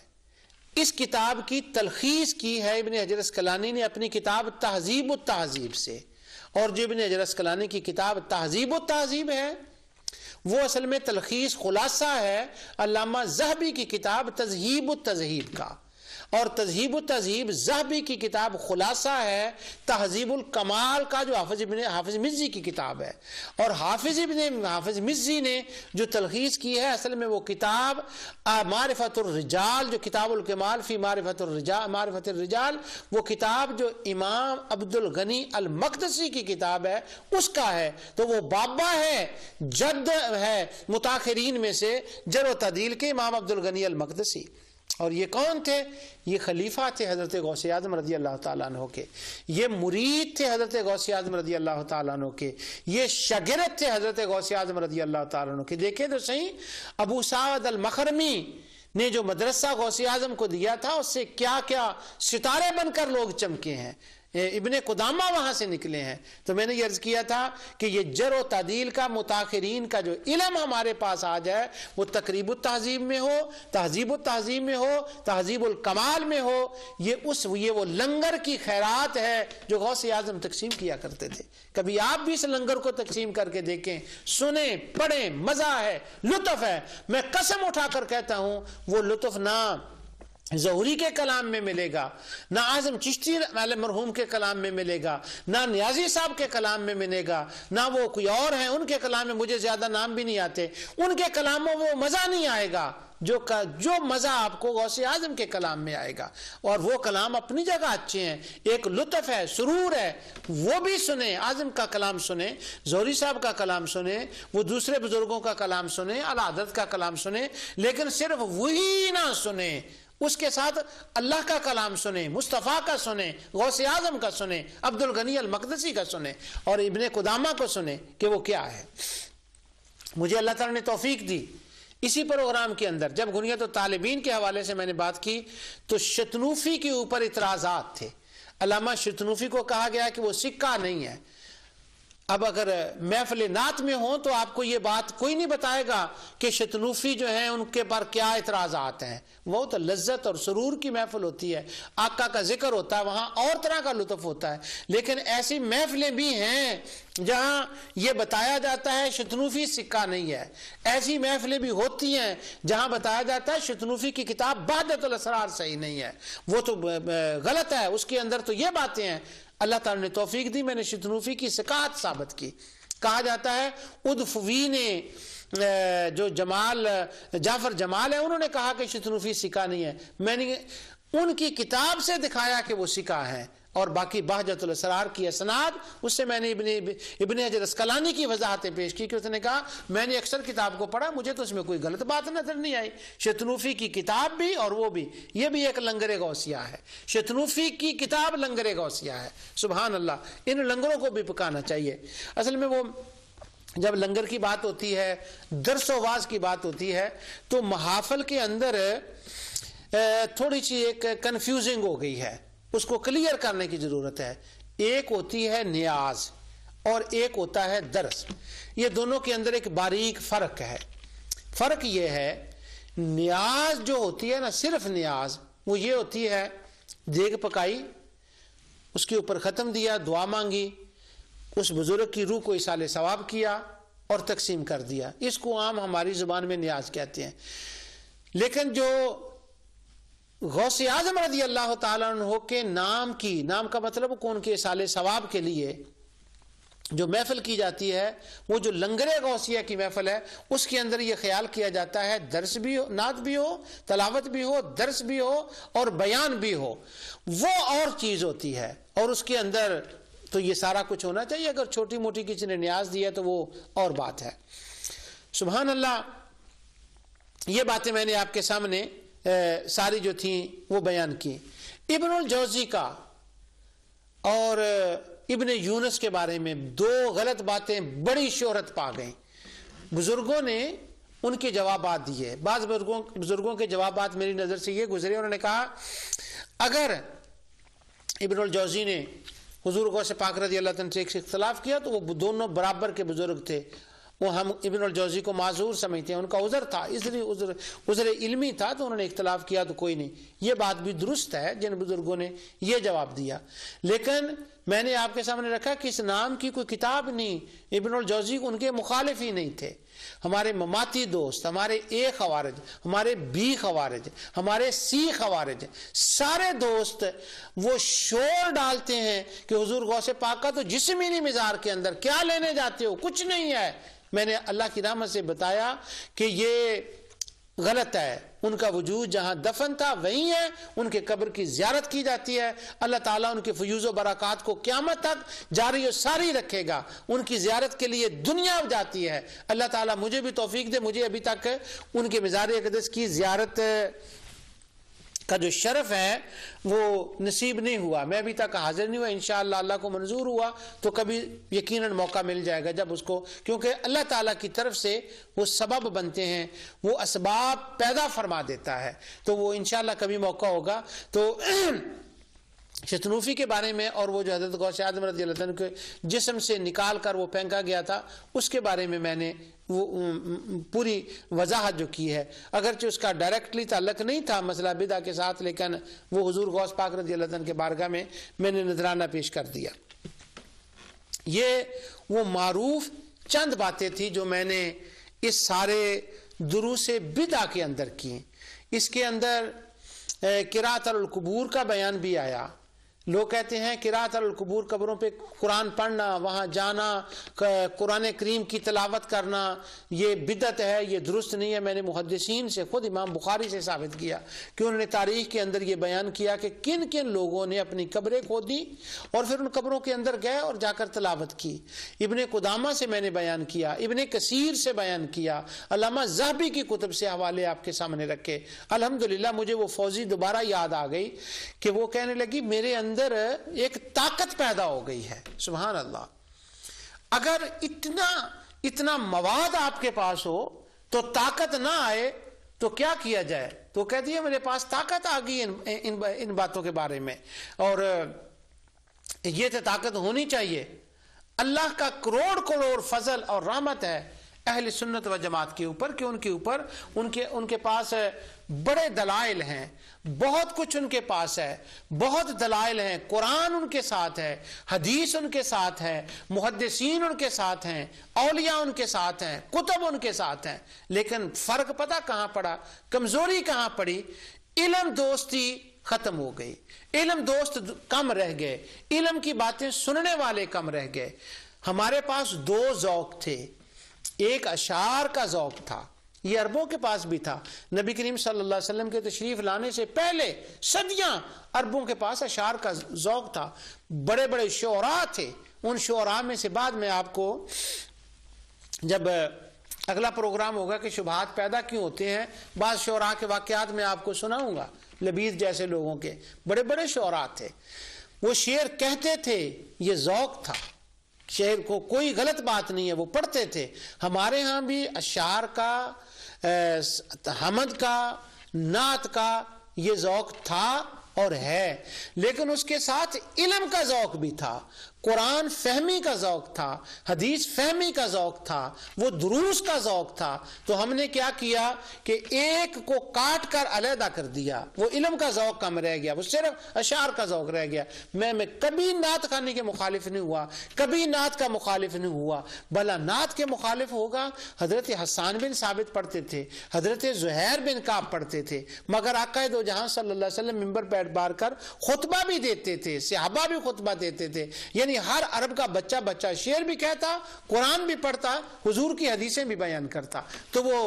اس کتاب کی تلخیص کی ہے ابن حجر اسقلانی نے اپنی کتاب تہذیب التہذیب سے، اور جو ابن حجر اسقلانی کی کتاب تہذیب التہذیب ہے وہ اصل میں تلخیص خلاصہ ہے علامہ ذہبی کی کتاب تذہیب التذہیب کا، اور تذہیب التذہیب ذہبی کی کتاب خلاصہ ہے تہذیب الکمال کا جو حافظ مزی کی کتاب ہے، اور حافظ مزی نے جو تلخیص کی ہے اصل میں وہ کتاب معرفت الرجال، جو کتاب الکمال فی معرفت الرجال، وہ کتاب جو امام عبد الغنی المقدسی کی کتاب ہے اس کا ہے، تو وہ بابا ہے، جد ہے متاخرین میں سے جرح و تعدیل کے امام عبد الغنی المقدسی۔ اور یہ کون تھے؟ یہ خلیفہ تھے حضرت غوث اعظم رضی اللہ تعالیٰ عنہ کے، یہ مرید تھے حضرت غوث اعظم رضی اللہ تعالیٰ عنہ کے، یہ شاگرد تھے حضرت غوث اعظم رضی اللہ تعالیٰ عنہ کے۔ دیکھیں تو صحیح ابو سعد المخرمی نے جو مدرسہ غوث اعظم کو دیا تھا اس سے کیا کیا ستارے بن کر لوگ چمکے ہیں، ابن قدامہ وہاں سے نکلے ہیں۔ تو میں نے یہ عرض کیا تھا کہ یہ جرح و تعدیل کا متاخرین کا جو علم ہمارے پاس آ جائے وہ تقریب التہذیب میں ہو، تہذیب التہذیب میں ہو، تہذیب الکمال میں ہو، یہ وہ لنگر کی خیرات ہے جو غوث اعظم تقسیم کیا کرتے تھے۔ کبھی آپ بھی اس لنگر کو تقسیم کر کے دیکھیں، سنیں، پڑھیں، مزہ ہے، لطف ہے۔ میں قسم اٹھا کر کہتا ہوں وہ لطف نہ ظہوری کے کلام میں ملے گا، نہ اعظم چشتی مرحوم کے کلام میں ملے گا، نہ نیازی صاحب کے کلام میں ملے گا، نہ وہ کوئی اور ہیں ان کے کلام میں، مجھے زیادہ نام بھی نہیں آتے، ان کے کلاموں میں وہ مزہ نہیں آئے گا جو مزہ آپ کو غوث اعظم کے کلام میں آئے گا۔ اور وہ کلام اپنی جگہ اچھے ہیں، ایک لطف ہے، سرور ہے، وہ بھی سنیں، اعظم کا کلام سنیں، ظہوری صاحب کا کلام سنیں، وہ دوسرے بزرگوں کا کلام سنیں، اعلی حضرت کا کلام سنیں، لیکن صرف وہی نہ سنیں، اس کے ساتھ اللہ کا کلام سنیں، مصطفیٰ کا سنیں، غوث اعظم کا سنیں، عبد الغنی المقدسی کا سنیں، اور ابن قدامہ کو سنیں کہ وہ کیا ہے۔ مجھے اللہ تعالیٰ نے توفیق دی اسی پروگرام کے اندر جب غنیت الطالبین کے حوالے سے میں نے بات کی تو شتنوفی کے اوپر اعتراضات تھے۔ علامہ شتنوفی کو کہا گیا کہ وہ سکہ نہیں ہے۔ اب اگر محفل نعت میں ہوں تو آپ کو یہ بات کوئی نہیں بتائے گا کہ شتنوفی جو ہیں ان کے پر کیا اعتراضات ہیں، وہ تو لذت اور سرور کی محفل ہوتی ہے، آقا کا ذکر ہوتا ہے، وہاں اور طرح کا لطف ہوتا ہے۔ لیکن ایسی محفلیں بھی ہیں جہاں یہ بتایا جاتا ہے شتنوفی سکہ نہیں ہے، ایسی محفلیں بھی ہوتی ہیں جہاں بتایا جاتا ہے شتنوفی کی کتاب بہجت الاسرار صحیح نہیں ہے، وہ تو غلط ہے، اس کے اندر تو یہ باتیں ہیں۔ اللہ تعالیٰ نے توفیق دی، میں نے شتنوفی کی سکاحت ثابت کی۔ کہا جاتا ہے ادفوی نے جو جعفر جمال ہے انہوں نے کہا کہ شتنوفی سکہ نہیں ہے، میں نے ان کی کتاب سے دکھایا کہ وہ سکہ ہے، اور باقی بہجت الاسرار کی اسناد اس سے میں نے ابن حجر اسقلانی کی وضاحتیں پیش کی کہ اس نے کہا میں نے اکثر کتاب کو پڑھا، مجھے تو اس میں کوئی غلط بات نظر نہیں آئی۔ شتنوفی کی کتاب بھی اور وہ بھی، یہ بھی ایک لنگر غوثیہ ہے، شتنوفی کی کتاب لنگر غوثیہ ہے۔ سبحان اللہ، ان لنگروں کو بھی پکانا چاہیے۔ اصل میں وہ جب لنگر کی بات ہوتی ہے، درس و واعظ کی بات ہوتی ہے تو محافل کے اندر تھوڑی سی ایک کنفیوزنگ ہو گئی ہے، اس کو کلیئر کرنے کی ضرورت ہے۔ ایک ہوتی ہے نیاز اور ایک ہوتا ہے درس، یہ دونوں کے اندر ایک باریک فرق ہے۔ فرق یہ ہے نیاز جو ہوتی ہے نا، صرف نیاز وہ یہ ہوتی ہے دیگ پکائی، اس کے اوپر ختم دیا، دعا مانگی، اس بزرگ کی روح کو ایصال ثواب کیا اور تقسیم کر دیا، اس کو عام ہماری زبان میں نیاز کہتے ہیں۔ لیکن جو غوث اعظم رضی اللہ تعالیٰ عنہ کے نام کا مطلب کون کے ایصال ثواب کے لیے جو محفل کی جاتی ہے وہ جو لنگر غوثیہ کی محفل ہے، اس کے اندر یہ خیال کیا جاتا ہے درس بھی ہو، نعت بھی ہو، تلاوت بھی ہو، درس بھی ہو اور بیان بھی ہو، وہ اور چیز ہوتی ہے، اور اس کے اندر تو یہ سارا کچھ ہونا چاہیے۔ اگر چھوٹی موٹی کسی نے نیاز دی ہے تو وہ اور بات ہے۔ سبحان اللہ، یہ باتیں میں نے آپ کے سامنے ساری جو تھیں وہ بیان کی۔ ابن الجوزی کا اور ابن یونس کے بارے میں دو غلط باتیں بڑی شہرت پا گئیں۔ بزرگوں نے ان کے جوابات دیے، بعض بزرگوں کے جوابات میری نظر سے یہ گزرے، انہوں نے کہا اگر ابن الجوزی نے حضور غوث پاک رضی اللہ عنہ سے ایک اختلاف کیا تو وہ دونوں برابر کے بزرگ تھے، وہ ہم ابن الجوزی کو معذور سمجھتے ہیں، ان کا عذر تھا، اس لیے عذر علمی تھا تو انہوں نے اختلاف کیا تو کوئی نہیں۔ یہ بات بھی درست ہے جن بزرگوں نے یہ جواب دیا، لیکن میں نے آپ کے سامنے رکھا کہ اس نام کی کوئی کتاب نہیں، ابن الجوزی ان کے مخالف ہی نہیں تھے۔ ہمارے مماتی دوست، ہمارے اے خوارج، ہمارے بی خوارج، ہمارے سی خوارج، سارے دوست وہ شور ڈالتے ہیں کہ حضور غوث پاک کا تو جسم ہی نہیں مزار کے اندر، کیا لینے جاتے ہو، کچھ نہیں ہے۔ میں نے اللہ کی رحمت سے بتایا کہ یہ غلط ہے، ان کا وجود جہاں دفن تھا وہیں ہے، ان کے قبر کی زیارت کی جاتی ہے، اللہ تعالیٰ ان کے فیوز و برکات کو قیامت تک جاری و ساری رکھے گا، ان کی زیارت کے لیے دنیا جاتی ہے۔ اللہ تعالیٰ مجھے بھی توفیق دے، مجھے ابھی تک ان کے مزار اقدس کی زیارت کا جو شرف ہے وہ نصیب نہیں ہوا، میں ابھی تک حاضر نہیں ہوا، انشاءاللہ اللہ کو منظور ہوا تو کبھی یقیناً موقع مل جائے گا جب اس کو، کیونکہ اللہ تعالیٰ کی طرف سے وہ سبب بنتے ہیں، وہ اسباب پیدا فرما دیتا ہے، تو وہ انشاءاللہ کبھی موقع ہوگا۔ تو شتنوفی کے بارے میں اور وہ جو حضرت غوث اعظم رضی اللہ عنہ کے جسم سے نکال کر وہ پھینکا گیا تھا، اس کے بارے میں نے وہ پوری وضاحت جو کی ہے، اگرچہ اس کا ڈائریکٹلی تعلق نہیں تھا مسئلہ بدعہ کے ساتھ، لیکن وہ حضور غوث پاک رضی اللہ عنہ کے بارگاہ میں نے نذرانہ پیش کر دیا۔ یہ وہ معروف چند باتیں تھیں جو میں نے اس سارے دروس بدعہ کے اندر کی۔ اس کے اندر قراءۃ القبور کا بیان بھی آیا۔ لوگ کہتے ہیں قراءۃ القبور، قبروں پہ قرآن پڑھنا، وہاں جانا، قرآن کریم کی تلاوت کرنا، یہ بدعت ہے، یہ درست نہیں ہے۔ میں نے محدثین سے، خود امام بخاری سے ثابت کیا کہ انہوں نے تاریخ کے اندر یہ بیان کیا کہ کن کن لوگوں نے اپنی قبریں کھودی اور پھر ان قبروں کے اندر گئے اور جا کر تلاوت کی۔ ابن قدامہ سے میں نے بیان کیا، ابن کثیر سے بیان کیا، علامہ ذہبی کی کتب سے حوالے آپ کے سامنے رکھے۔ الحمدللہ مجھے وہ فوزی دوبارہ یاد آ گئی کہ وہ کہنے لگی میرے اندر ایک طاقت پیدا ہو گئی ہے۔ سبحان اللہ، اگر اتنا مواد آپ کے پاس ہو تو طاقت نہ آئے تو کیا کیا جائے؟ تو کہتی ہے میرے پاس طاقت آ گئی ان باتوں کے بارے میں، اور یہ تو طاقت ہونی چاہیے۔ اللہ کا کروڑ فضل اور رحمت ہے اہل سنت و جماعت کے اوپر کہ ان کے پاس بڑے دلائل ہیں، بہت کچھ ان کے پاس ہے، بہت دلائل ہیں، قرآن ان کے ساتھ ہے، حدیث ان کے ساتھ ہے، محدثین ان کے ساتھ ہیں، اولیاء ان کے ساتھ ہیں، کتب ان کے ساتھ ہیں، لیکن فرق پتہ کہاں پڑا، کمزوری کہاں پڑی؟ علم دوستی ختم ہو گئی، علم دوست کم رہ گئے، علم کی باتیں سننے والے کم رہ گئے۔ ہمارے پاس دو ذوق تھے، ایک اشعار کا ذوق تھا، یہ عربوں کے پاس بھی تھا۔ نبی کریم صلی اللہ علیہ وسلم کے تشریف لانے سے پہلے صدیاں عربوں کے پاس اشعار کا ذوق تھا، بڑے بڑے شعراء تھے۔ ان شعراء میں سے بعد میں آپ کو جب اگلا پروگرام ہوگا کہ شبہات پیدا کیوں ہوتے ہیں، بعض شعراء کے واقعات میں آپ کو سناؤں گا، لبید جیسے لوگوں کے بڑے بڑے شعراء تھے، وہ شعر کہتے تھے، یہ ذوق تھا، شعر کو کوئی غلط بات نہیں ہے، وہ پڑھتے تھے۔ ہمارے ہاں بھی اشعار کا، حمد کا، نعت کا یہ ذوق تھا اور ہے، لیکن اس کے ساتھ علم کا ذوق بھی تھا، قرآن فہمی کا ذوق تھا، حدیث فہمی کا ذوق تھا، وہ دروس کا ذوق تھا۔ تو ہم نے کیا کیا کہ ایک کو کاٹ کر علیحدہ کر دیا، وہ علم کا ذوق کم رہ گیا، وہ صرف اشعار کا ذوق رہ گیا۔ میں کبھی نعت خانی کے مخالف نہیں ہوا، کبھی نعت کا مخالف نہیں ہوا، بھلا نعت کے مخالف ہوگا؟ حضرت حسان بن ثابت پڑھتے تھے، حضرت زہیر بن کعب پڑھتے تھے، مگر آقا دو جہاں صلی اللہ علیہ وسلم منبر پہ بار کر خطبہ بھی دیتے تھے، صحابہ بھی خطبہ دیتے تھے، یعنی یعنی ہر عرب کا بچہ شعر بھی کہتا، قرآن بھی پڑھتا، حضور کی حدیثیں بھی بیان کرتا. تو وہ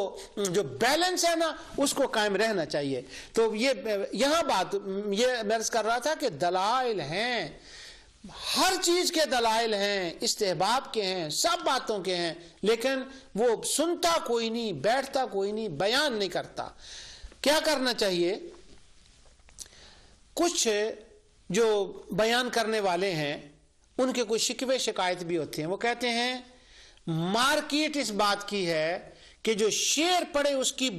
جو بیلنس ہے نا اس کو قائم رہنا چاہیے. تو یہاں بات یہ میں عرض کر رہا تھا کہ دلائل ہیں، ہر چیز کے دلائل ہیں، استحباب کے ہیں، سب باتوں کے ہیں، لیکن وہ سنتا کوئی نہیں، بیٹھتا کوئی نہیں، بیان نہیں کرتا. کیا کرنا چاہیے؟ کچھ جو بیان کرنے والے ہیں ان کے کوئی شکوے شکایت بھی ہوتے ہیں. وہ کہتے ہیں مارکیٹ اس بات کی ہے کہ جو شعر پڑھے اس کی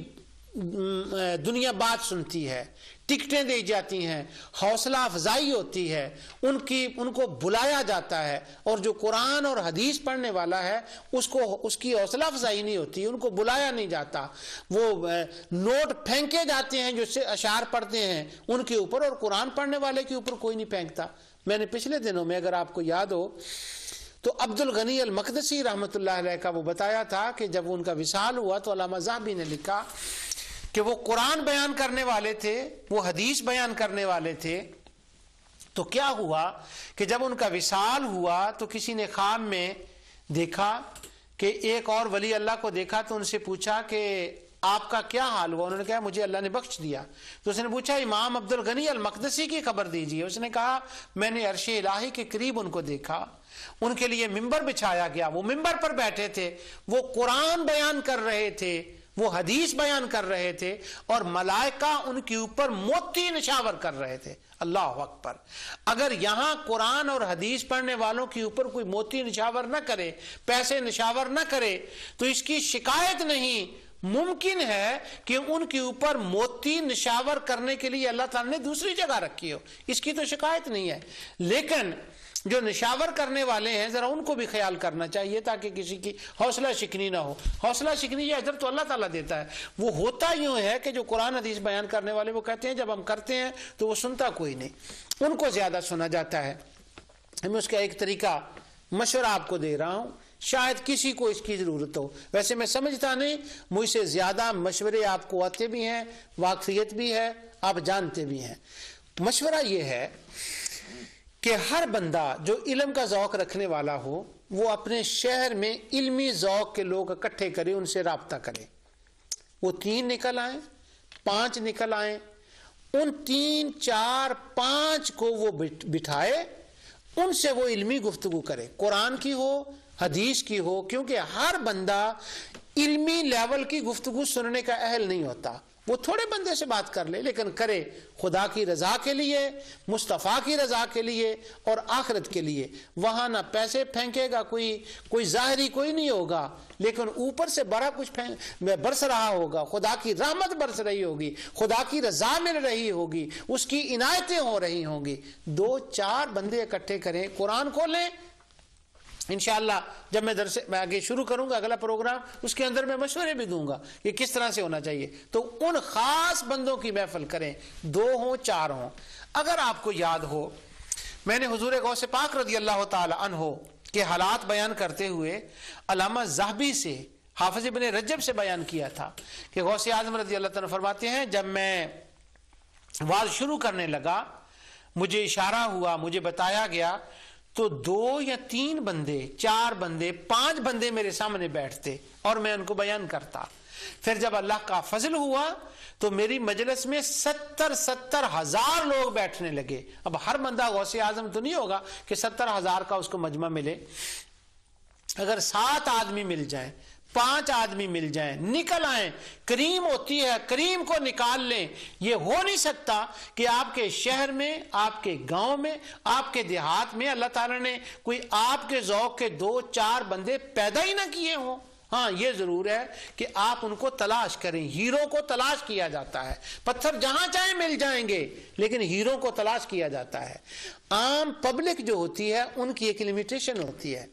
دنیا بات سنتی ہے، ٹکٹیں دی جاتی ہیں، حوصلہ افزائی ہوتی ہے، ان کو بلایا جاتا ہے، اور جو قرآن اور حدیث پڑھنے والا ہے اس کی حوصلہ افزائی نہیں ہوتی، ان کو بلایا نہیں جاتا. وہ نوٹ پھینکے جاتے ہیں جو اشعار پڑھتے ہیں ان کے اوپر، اور قرآن پڑھنے والے کے اوپر کوئی نہیں پھینکتا. میں نے پچھلے دنوں میں اگر آپ کو یاد ہو تو عبد الغنی المقدسی رحمۃ اللہ علیہ کا وہ بتایا تھا کہ جب ان کا وصال ہوا تو علامہ ذہبی نے لکھا کہ وہ قرآن بیان کرنے والے تھے، وہ حدیث بیان کرنے والے تھے. تو کیا ہوا کہ جب ان کا وصال ہوا تو کسی نے خواب میں دیکھا کہ ایک اور ولی اللہ کو دیکھا، تو ان سے پوچھا کہ آپ کا کیا حال ہوا؟ انہوں نے کہا مجھے اللہ نے بخش دیا. تو اس نے پوچھا امام عبد الغنی المقدسی کی خبر دیجیے. اس نے کہا میں نے عرش الہی کے قریب ان کو دیکھا، ان کے لیے ممبر بچھایا گیا، وہ ممبر پر بیٹھے تھے، وہ قرآن بیان کر رہے تھے، وہ حدیث بیان کر رہے تھے، اور ملائکہ ان کے اوپر موتی نشاور کر رہے تھے. اللہ اکبر. اگر یہاں قرآن اور حدیث پڑھنے والوں کے اوپر کوئی موتی نشاور نہ کرے، پیسے نشاور نہ کرے، تو اس کی شکایت نہیں. ممکن ہے کہ ان کے اوپر موتی نشاور کرنے کے لیے اللہ تعالیٰ نے دوسری جگہ رکھی ہو، اس کی تو شکایت نہیں ہے. لیکن جو نشاور کرنے والے ہیں ذرا ان کو بھی خیال کرنا چاہیے تاکہ کسی کی حوصلہ شکنی نہ ہو. حوصلہ شکنی یہ اجر تو اللہ تعالیٰ دیتا ہے. وہ ہوتا یوں ہے کہ جو قرآن حدیث بیان کرنے والے وہ کہتے ہیں جب ہم کرتے ہیں تو وہ سنتا کوئی نہیں، ان کو زیادہ سنا جاتا ہے. میں اس کا ایک طریقہ مشورہ آپ کو دے رہا ہوں، شاید کسی کو اس کی ضرورت ہو. ویسے میں سمجھتا نہیں، مجھ سے زیادہ مشورے آپ کو آتے بھی ہیں، واقفیت بھی ہے، آپ جانتے بھی ہیں. مشورہ یہ ہے کہ ہر بندہ جو علم کا ذوق رکھنے والا ہو وہ اپنے شہر میں علمی ذوق کے لوگ اکٹھے کرے، ان سے رابطہ کرے. وہ 3 نکل آئیں، 5 نکل آئیں، ان 3 4 5 کو وہ بٹھائے، ان سے وہ علمی گفتگو کرے، قرآن کی ہو حدیث کی ہو. کیونکہ ہر بندہ علمی لیول کی گفتگو سننے کا اہل نہیں ہوتا. وہ تھوڑے بندے سے بات کر لے لیکن کرے خدا کی رضا کے لیے، مصطفیٰ کی رضا کے لیے اور آخرت کے لیے. وہاں نہ پیسے پھینکے گا کوئی ظاہری کوئی نہیں ہوگا، لیکن اوپر سے بڑا کچھ برس رہا ہوگا، خدا کی رحمت برس رہی ہوگی، خدا کی رضا مل رہی ہوگی، اس کی عنایتیں ہو رہی ہوں گی. 2 4 بندے اکٹھے کریں، قرآن کھولیں. انشاءاللہ جب میں آگے شروع کروں گا اگلا پروگرام، اس کے اندر میں مشورے بھی دوں گا کہ کس طرح سے ہونا چاہیے. تو ان خاص بندوں کی محفل کریں، 2 ہوں 4 ہوں. اگر آپ کو یاد ہو میں نے حضور غوث پاک رضی اللہ تعالی عنہ کے حالات بیان کرتے ہوئے علامہ ذہبی سے، حافظ ابن رجب سے بیان کیا تھا کہ غوث اعظم رضی اللہ تعالیٰ فرماتے ہیں جب میں واز شروع کرنے لگا مجھے اشارہ ہوا، مجھے بتایا گیا تو 2 یا 3 بندے، 4 بندے، 5 بندے میرے سامنے بیٹھتے اور میں ان کو بیان کرتا. پھر جب اللہ کا فضل ہوا تو میری مجلس میں 70 ہزار لوگ بیٹھنے لگے. اب ہر بندہ غوث اعظم تو نہیں ہوگا کہ 70 ہزار کا اس کو مجمع ملے. اگر 7 آدمی مل جائیں، 5 آدمی مل جائیں، نکل آئیں، کریم ہوتی ہے، کریم کو نکال لیں. یہ ہو نہیں سکتا کہ آپ کے شہر میں، آپ کے گاؤں میں، آپ کے دیہات میں اللہ تعالیٰ نے کوئی آپ کے ذوق کے 2 4 بندے پیدا ہی نہ کیے ہوں. ہاں یہ ضرور ہے کہ آپ ان کو تلاش کریں. ہیرو کو تلاش کیا جاتا ہے، پتھر جہاں چاہیں مل جائیں گے، لیکن ہیرو کو تلاش کیا جاتا ہے. عام پبلک جو ہوتی ہے ان کی ایک لمیٹیشن ہوتی ہے.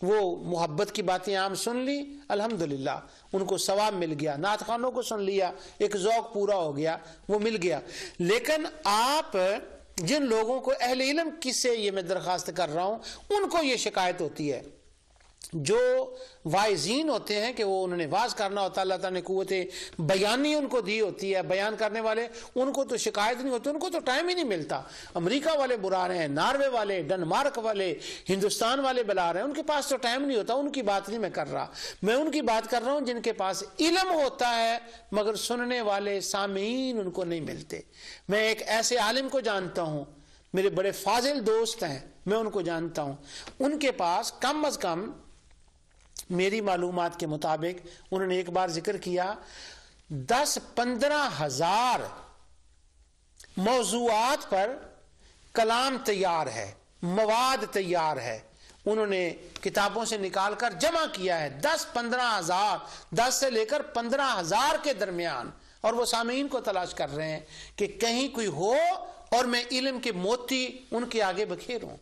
وہ محبت کی باتیں عام سن لی، الحمدللہ ان کو ثواب مل گیا. نعت خوانوں کو سن لیا، ایک ذوق پورا ہو گیا، وہ مل گیا. لیکن آپ جن لوگوں کو اہل علم کس سے یہ میں درخواست کر رہا ہوں، ان کو یہ شکایت ہوتی ہے جو واعظین ہوتے ہیں کہ وہ انہوں نے واز کرنا ہوتا ہے، اللہ تعالیٰ نے قوت بیانی ان کو دی ہوتی ہے، بیان کرنے والے ان کو تو شکایت نہیں ہوتی، ان کو تو ٹائم ہی نہیں ملتا۔ امریکہ والے بلا رہے ہیں، ناروے والے، ڈنمارک والے، ہندوستان والے بلا رہے ہیں، ان کے پاس تو ٹائم نہیں ہوتا، ان کی بات نہیں میں کر رہا، میں ان کی بات کر رہا ہوں جن کے پاس علم ہوتا ہے مگر سننے والے سامعین ان کو نہیں ملتے۔ میں ایک ایسے عالم کو جانتا ہوں، میرے بڑے فاضل دوست ہیں، میں ان کو جانتا ہوں، ان کے پاس کم از کم میری معلومات کے مطابق انہوں نے ایک بار ذکر کیا 10-15 ہزار موضوعات پر کلام تیار ہے، مواد تیار ہے، انہوں نے کتابوں سے نکال کر جمع کیا ہے 10-15 ہزار، 10 سے لے کر 15 ہزار کے درمیان، اور وہ سامعین کو تلاش کر رہے ہیں کہ کہیں کوئی ہو اور میں علم کے موتی ان کے آگے بکھیروں۔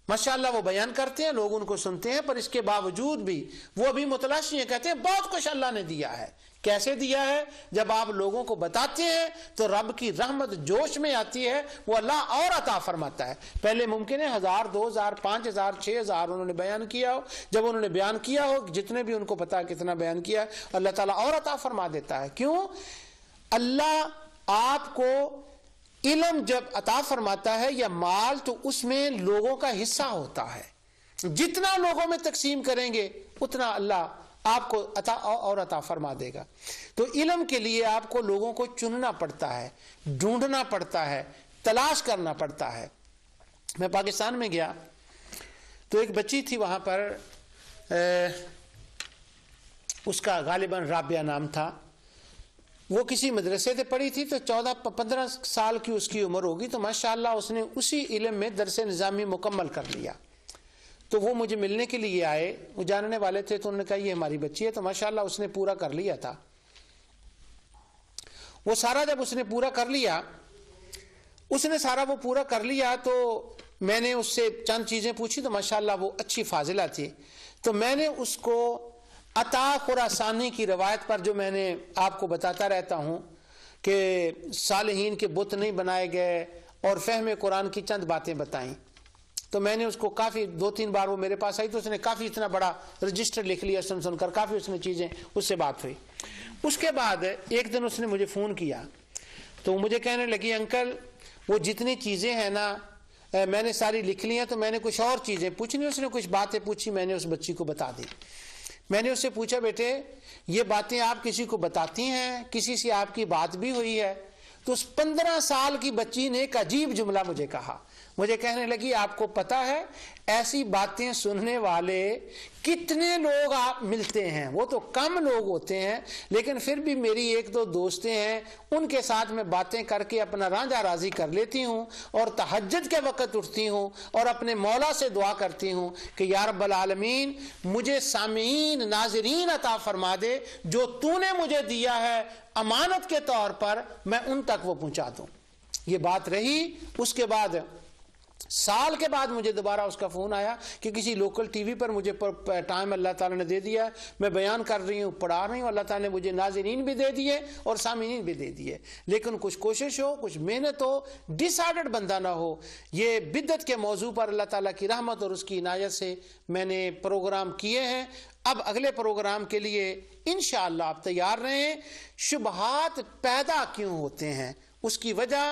ماشاءاللہ وہ بیان کرتے ہیں، لوگ ان کو سنتے ہیں، پر اس کے باوجود بھی وہ ابھی متلاشی ہیں، کہتے ہیں بہت کچھ اللہ نے دیا ہے۔ کیسے دیا ہے؟ جب آپ لوگوں کو بتاتے ہیں تو رب کی رحمت جوش میں آتی ہے، وہ اللہ اور عطا فرماتا ہے۔ پہلے ممکن ہے 1000 2000 5000 6000 انہوں نے بیان کیا ہو، جب انہوں نے بیان کیا ہو جتنے بھی ان کو پتا کتنا بیان کیا ہے، اللہ تعالیٰ اور عطا فرما دیتا ہے۔ کیوں؟ اللہ آپ کو علم جب عطا فرماتا ہے یا مال تو اس میں لوگوں کا حصہ ہوتا ہے، جتنا لوگوں میں تقسیم کریں گے اتنا اللہ آپ کو عطا اور عطا فرما دے گا۔ تو علم کے لیے آپ کو لوگوں کو چننا پڑتا ہے، ڈھونڈنا پڑتا ہے، تلاش کرنا پڑتا ہے۔ میں پاکستان میں گیا تو ایک بچی تھی وہاں پر، اس کا غالباً رابعہ نام تھا، وہ کسی مدرسے سے پڑھی تھی، تو 14-15 سال کی اس کی عمر ہوگی، تو ماشاءاللہ اس نے اسی علم میں درس نظامی مکمل کر لیا۔ تو وہ مجھے ملنے کے لیے آئے، وہ جاننے والے تھے، تو انہوں نے کہا یہ ہماری بچی ہے، تو ماشاءاللہ اس نے پورا کر لیا تھا۔ وہ سارا جب اس نے پورا کر لیا، اس نے سارا وہ پورا کر لیا، تو میں نے اس سے چند چیزیں پوچھی، تو ماشاءاللہ وہ اچھی فاضلہ تھی، تو میں نے اس کو عطا خراسانی کی روایت پر، جو میں نے آپ کو بتاتا رہتا ہوں کہ صالحین کے بت نہیں بنائے گئے، اور فہم قرآن کی چند باتیں بتائیں، تو میں نے اس کو کافی 2-3 بار وہ میرے پاس آئی، تو اس نے کافی اتنا بڑا رجسٹر لکھ لیا سن کر، کافی اس نے چیزیں اس سے بات ہوئی۔ اس کے بعد ایک دن اس نے مجھے فون کیا، تو مجھے کہنے لگی انکل وہ جتنی چیزیں ہیں نا میں نے ساری لکھ لی ہیں، تو میں نے کچھ اور چیزیں پوچھنی، اس نے کچھ باتیں پوچھی، میں نے اس بچی کو بتا دی۔ میں نے اس سے پوچھا بیٹے یہ باتیں آپ کسی کو بتاتی ہیں، کسی سے آپ کی بات بھی ہوئی ہے؟ تو اس 15 سال کی بچی نے ایک عجیب جملہ مجھے کہا، مجھے کہنے لگی آپ کو پتا ہے ایسی باتیں سننے والے کتنے لوگ آپ ملتے ہیں، وہ تو کم لوگ ہوتے ہیں، لیکن پھر بھی میری 1-2 دوستیں ہیں، ان کے ساتھ میں باتیں کر کے اپنا رانجھا راضی کر لیتی ہوں، اور تہجد کے وقت اٹھتی ہوں اور اپنے مولا سے دعا کرتی ہوں کہ یا رب العالمین مجھے سامعین ناظرین عطا فرما دے، جو تو نے مجھے دیا ہے امانت کے طور پر میں ان تک وہ پہنچا دوں۔ یہ بات رہی۔ اس کے بعد سال کے بعد مجھے دوبارہ اس کا فون آیا کہ کسی لوکل ٹی وی پر مجھے ٹائم اللہ تعالیٰ نے دے دیا، میں بیان کر رہی ہوں، پڑھا رہی ہوں، اللہ تعالیٰ نے مجھے ناظرین بھی دے دیے اور سامعین بھی دے دیے، لیکن کچھ کوشش ہو، کچھ محنت ہو، ڈس آرڈرڈ بندہ نہ ہو۔ یہ بدعت کے موضوع پر اللہ تعالیٰ کی رحمت اور اس کی عنایت سے میں نے پروگرام کیے ہیں۔ اب اگلے پروگرام کے لیے انشاءاللہ آپ تیار رہیں۔ شبہات پیدا کیوں ہوتے ہیں، اس کی وجہ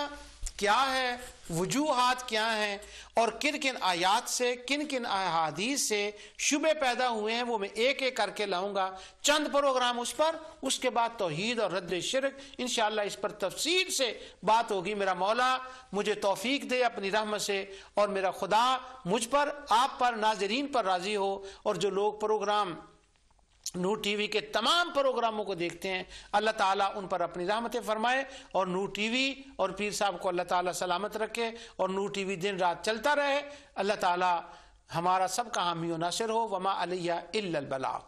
کیا ہے، وجوہات کیا ہیں، اور کن کن آیات سے، کن کن احادیث سے شبہ پیدا ہوئے ہیں، وہ میں ایک ایک کر کے لاؤں گا، چند پروگرام اس پر، اس کے بعد توحید اور رد شرک انشاءاللہ اس پر تفصیل سے بات ہوگی۔ میرا مولا مجھے توفیق دے اپنی رحمت سے، اور میرا خدا مجھ پر، آپ پر، ناظرین پر راضی ہو، اور جو لوگ پروگرام نور ٹی وی کے تمام پروگراموں کو دیکھتے ہیں اللہ تعالیٰ ان پر اپنی رحمتیں فرمائے، اور نور ٹی وی اور پیر صاحب کو اللہ تعالیٰ سلامت رکھے، اور نور ٹی وی دن رات چلتا رہے۔ اللہ تعالیٰ ہمارا سب کا حامی و ناصر ہو۔ وما علیہ الا البلاغ۔